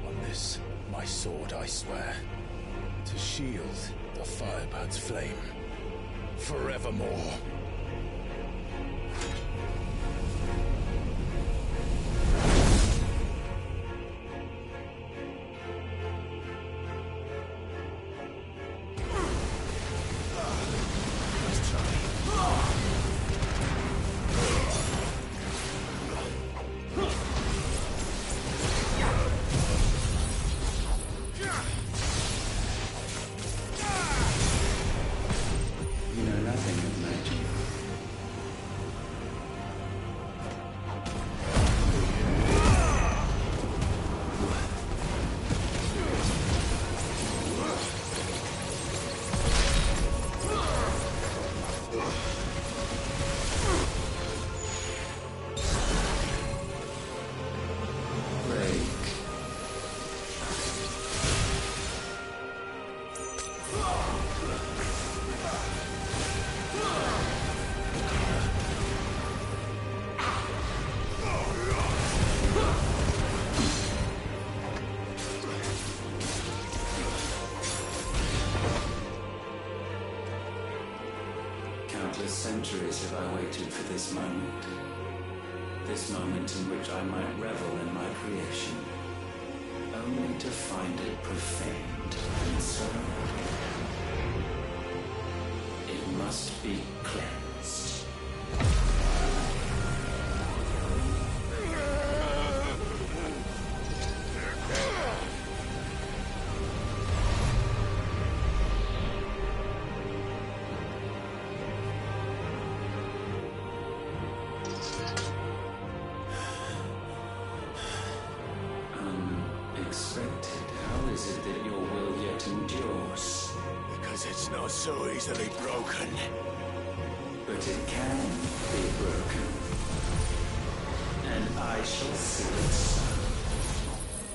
On this, my sword, I swear, to shield the Firebird's flame forevermore. Countless centuries have I waited for this moment. This moment in which I might revel in my creation, only to find it profaned and so it must be cleansed. How is it that your will yet endures? Because it's not so easily broken. But it can be broken. And I shall see it so.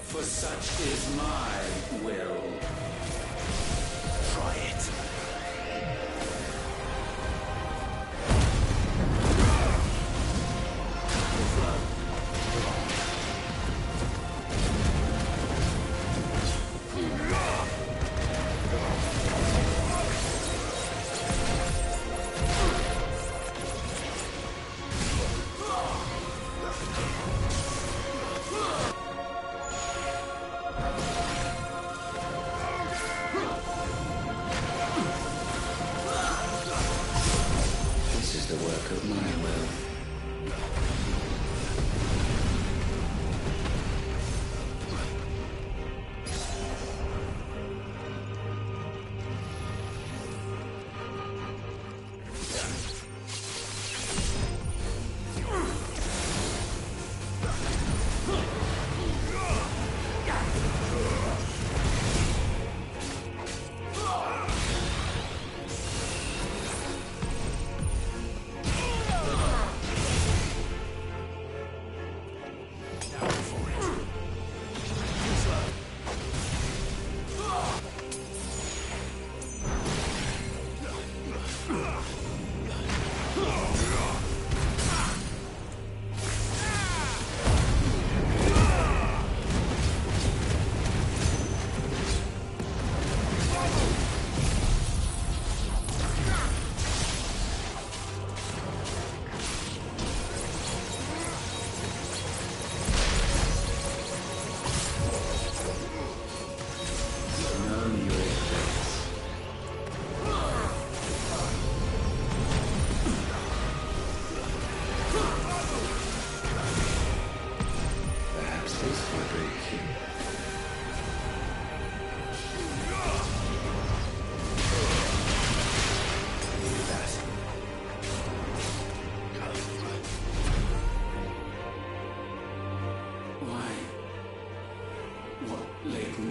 For such is my will. Try it. of my will.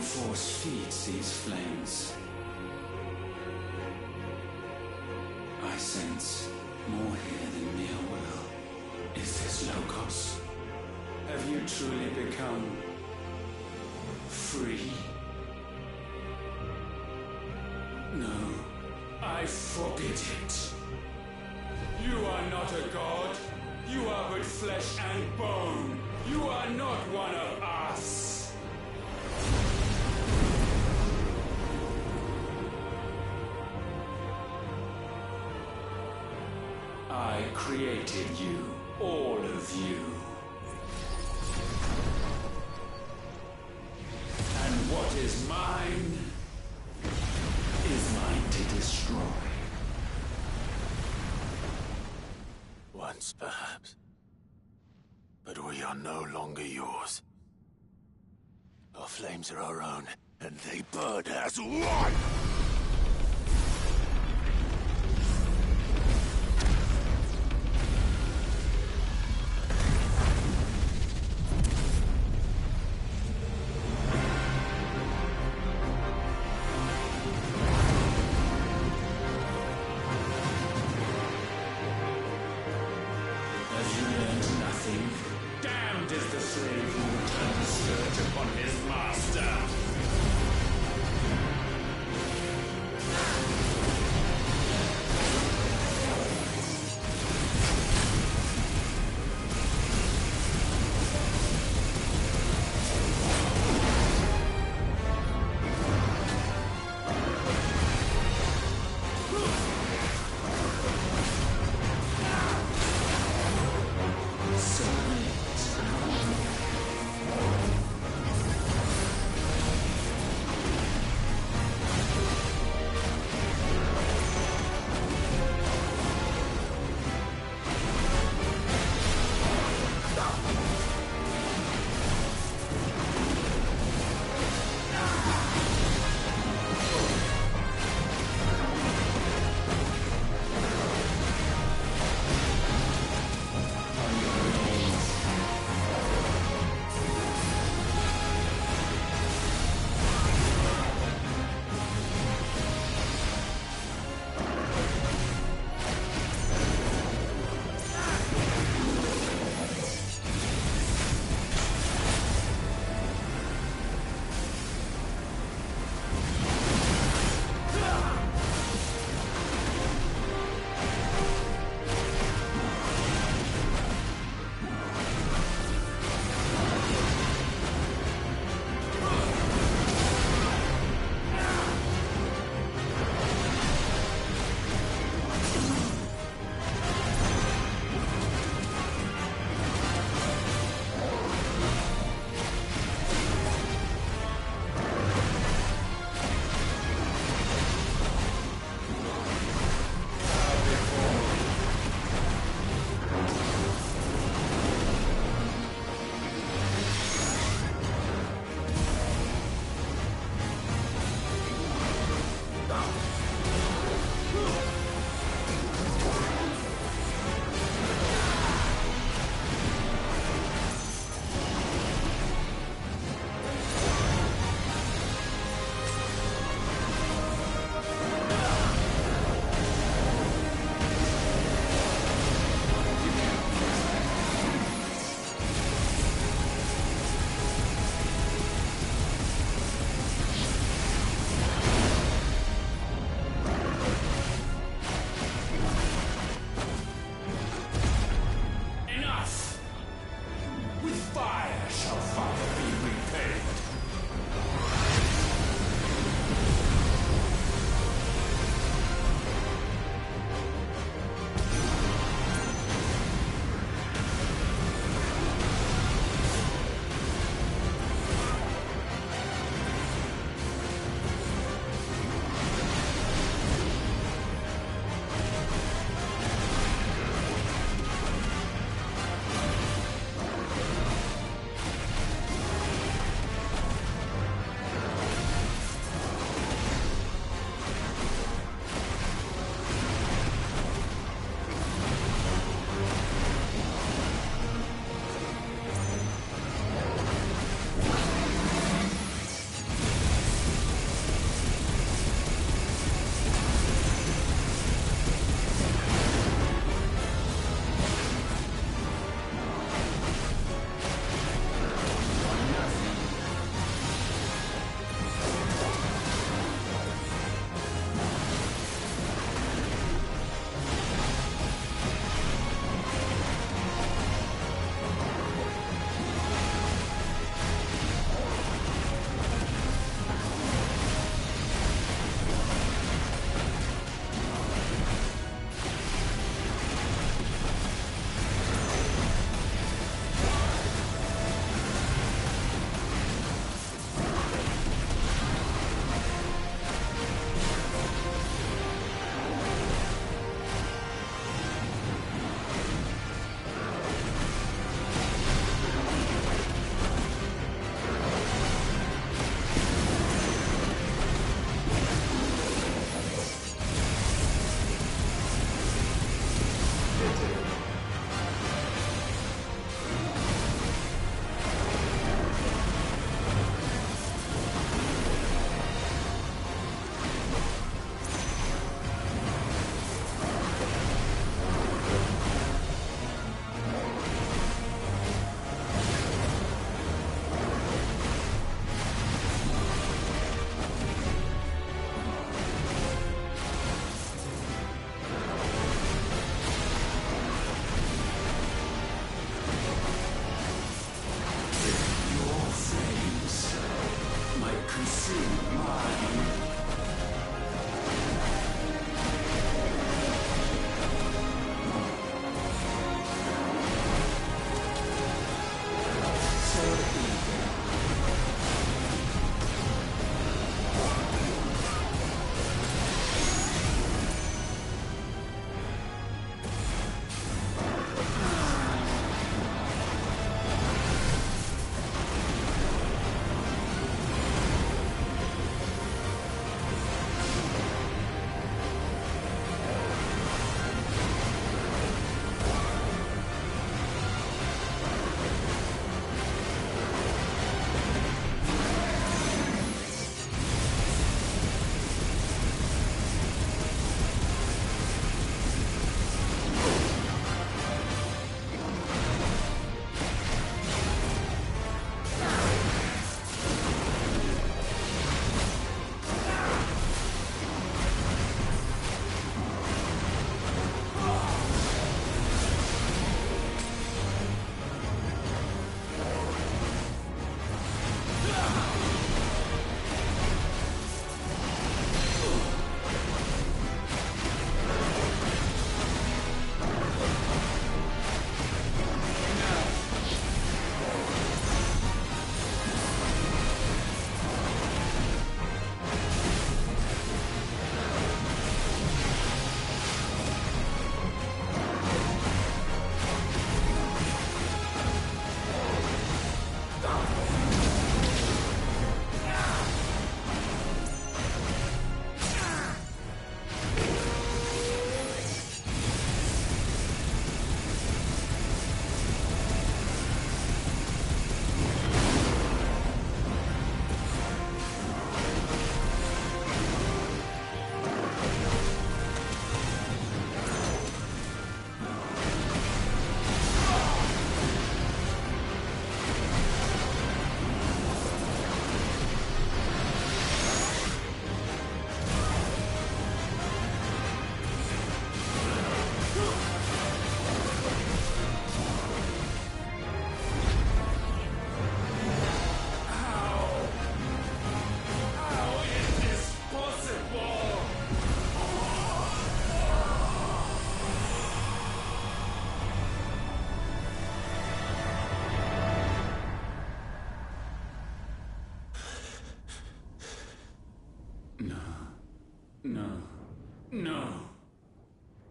Force feeds these flames. I sense more here than mere will. Is this Logos? Have you truly become free? No, I forbid it. You are not a god. You are but flesh and bone. You are not one of us. I created you, all of you. And what is mine is mine to destroy. Once, perhaps. But we are no longer yours. Our flames are our own, and they burn as one!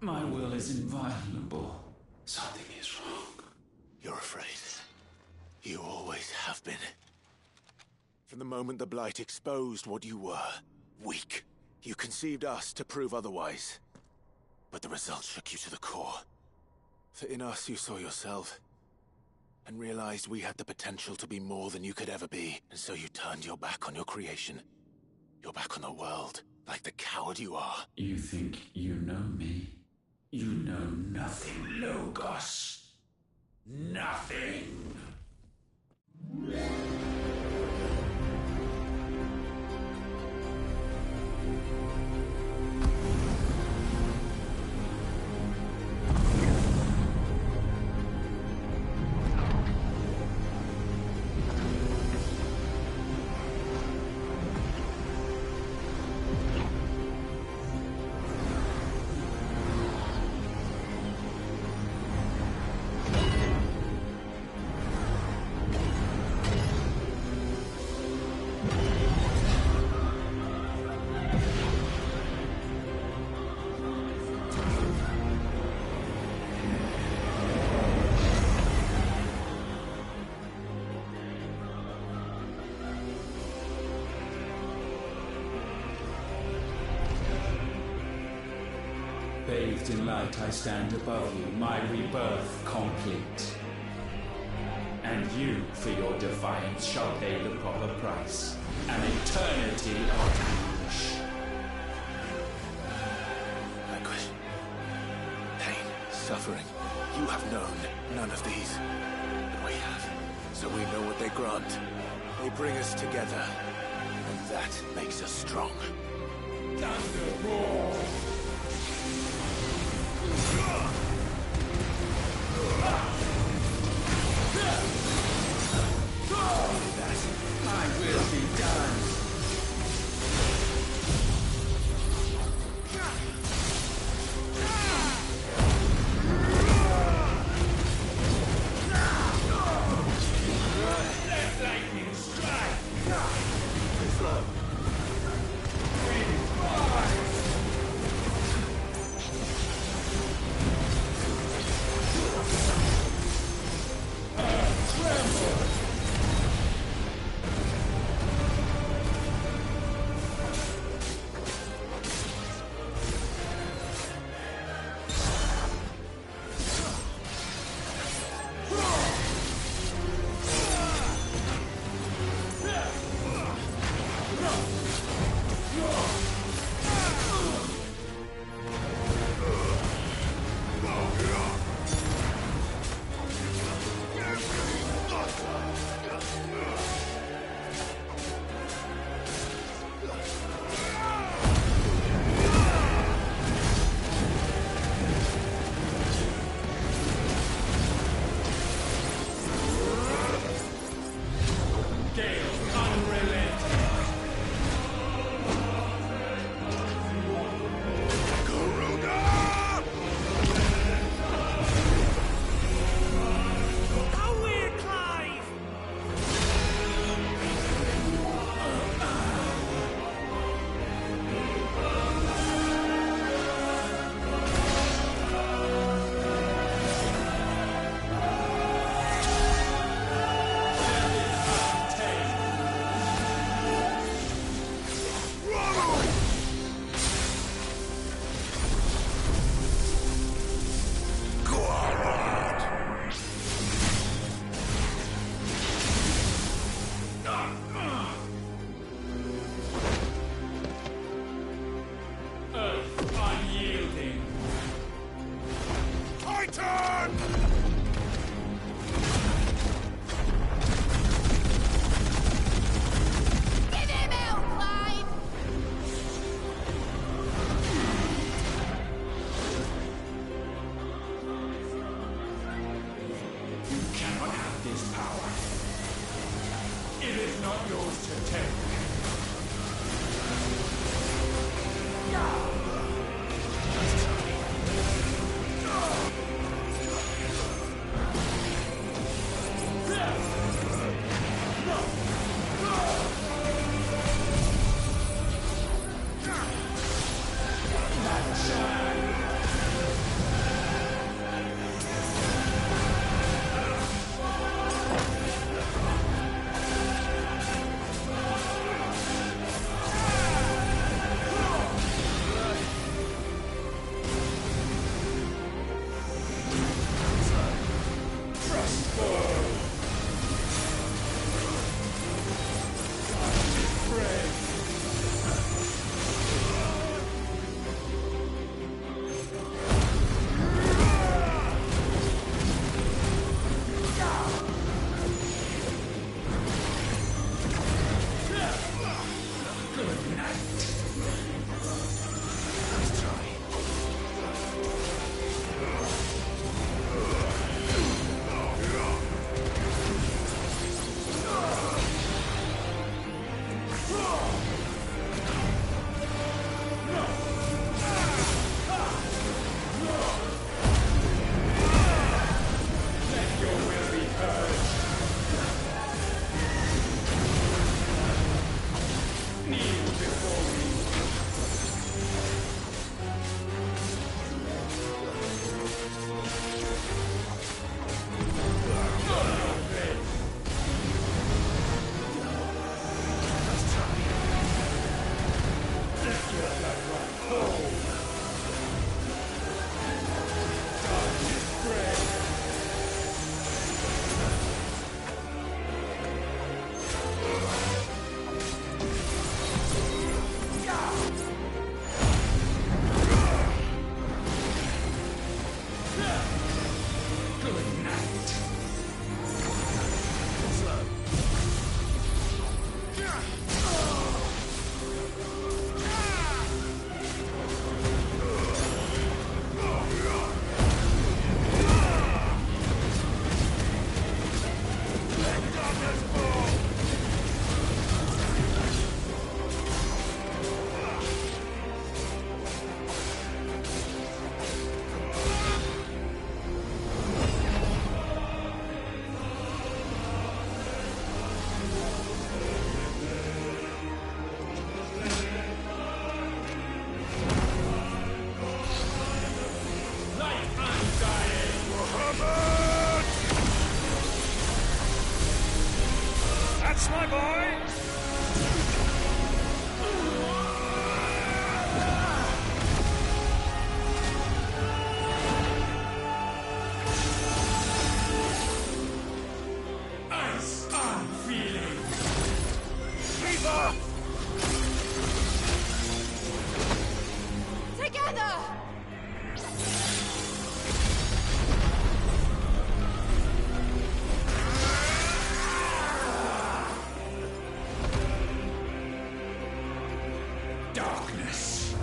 My will is inviolable. Something is wrong. You're afraid. You always have been. From the moment the Blight exposed what you were, weak, you conceived us to prove otherwise. But the result shook you to the core. For in us you saw yourself, and realized we had the potential to be more than you could ever be, and so you turned your back on your creation. Your back on the world, like the coward you are. You think you know me? You know nothing, Logos. Nothing. Bathed in light, I stand above you, my rebirth complete. And you, for your defiance, shall pay the proper price. An eternity of anguish. Anguish. Pain. Suffering. You have known none of these. But we have. So we know what they grant. They bring us together. And that makes us strong. Thunder roar! My will be done. Let lightning strike. Slow. Good night. Slow. That's my boy! Ice on feeling. Fever! Together! Darkness.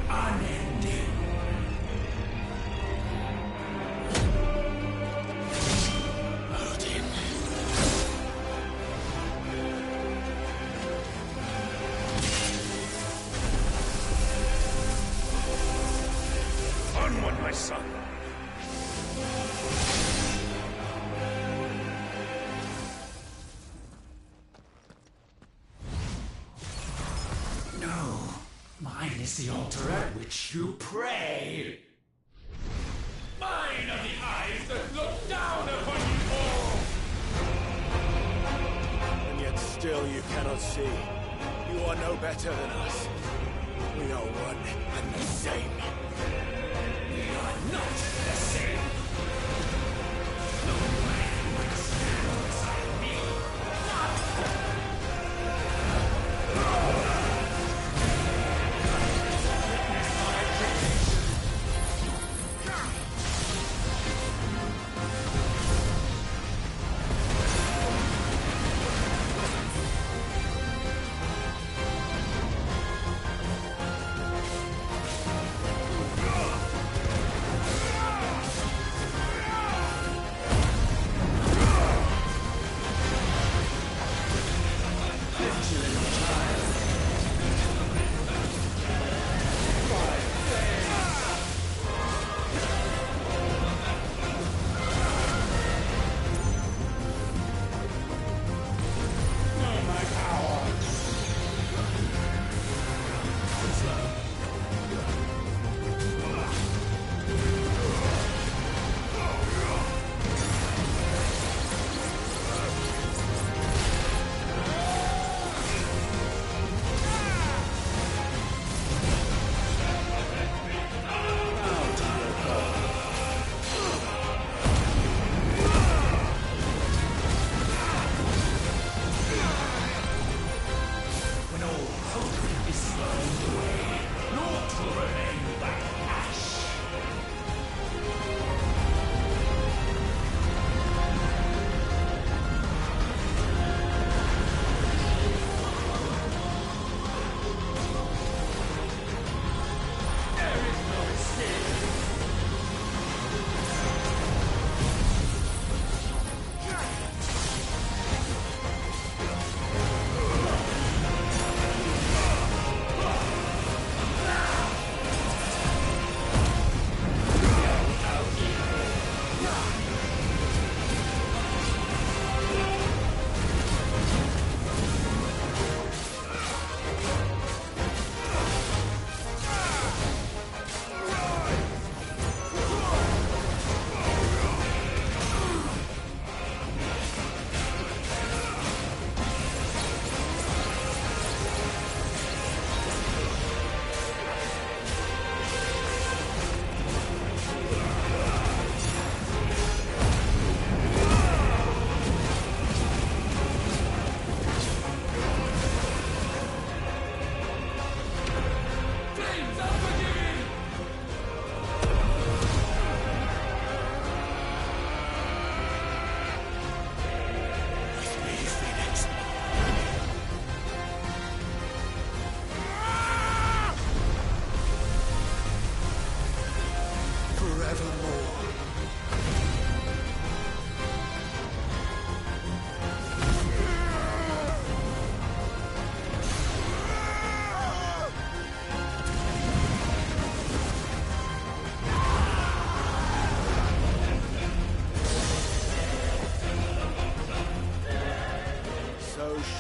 Unending. Odin. Onward, my son! No. Mine is the altar at which you pray. Mine are the eyes that look down upon you all. And yet still you cannot see. You are no better than us. We are one and the same. We are not the same. No man can stand beside me.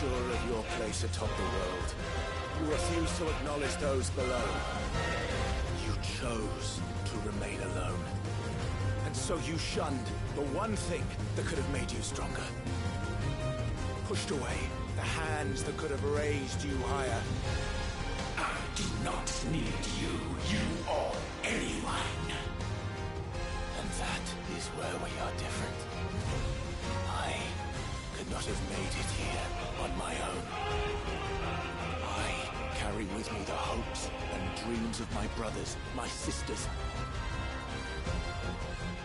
sure of your place atop the world. You refuse to acknowledge those below. You chose to remain alone. And so you shunned the one thing that could have made you stronger. Pushed away the hands that could have raised you higher. I do not need you or anyone. And that is where we are different. I could not have made it here on my own. I carry with me the hopes and dreams of my brothers, my sisters.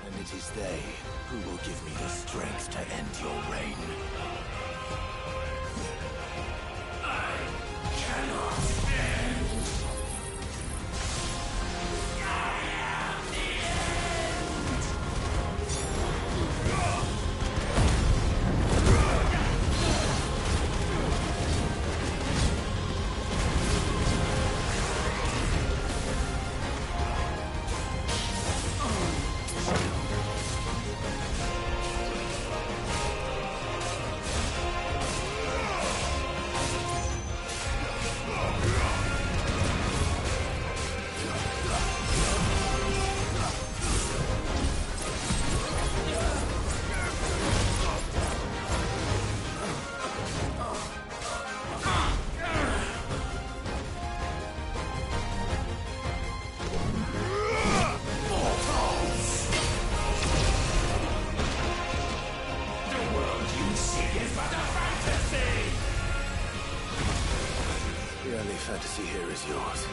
And it is they who will give me the strength to end your reign. I cannot stand. I am the end. The only fantasy here is yours.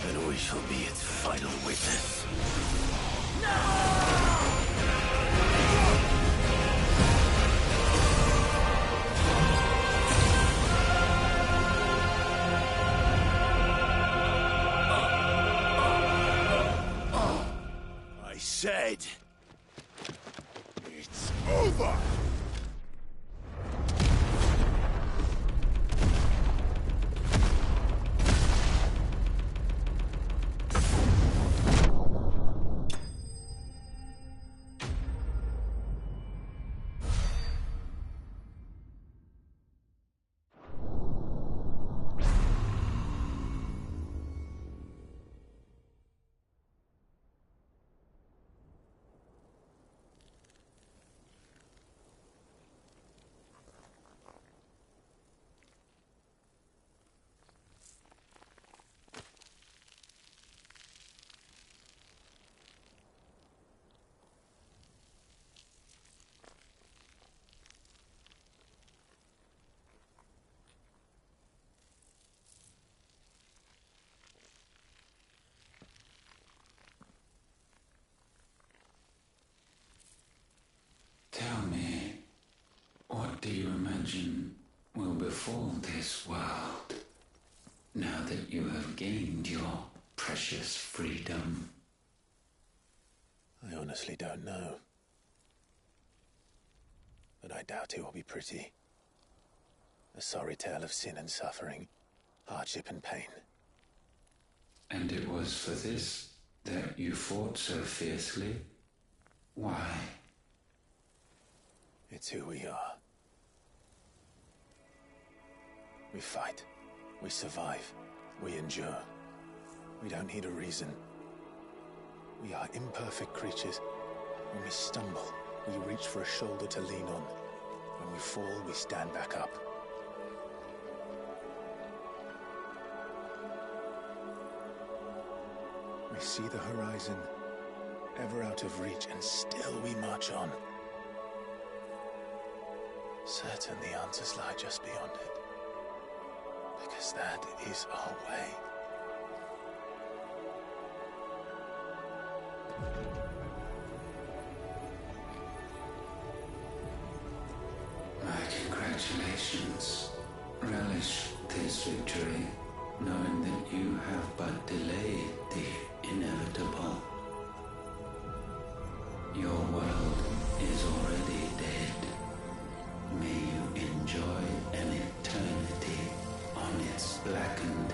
And we shall be its final witness. I said... it's over! Tell me, what do you imagine will befall this world now that you have gained your precious freedom? I honestly don't know. But I doubt it will be pretty. A sorry tale of sin and suffering, hardship and pain. And it was for this that you fought so fiercely? Why? It's who we are. We fight. We survive. We endure. We don't need a reason. We are imperfect creatures. When we stumble, we reach for a shoulder to lean on. When we fall, we stand back up. We see the horizon, ever out of reach, and still we march on. Certain the answers lie just beyond it. Because that is our way. My congratulations. Relish this victory, knowing that you have but delayed the inevitable. Your world is already dead. May you enjoy an eternity on its blackened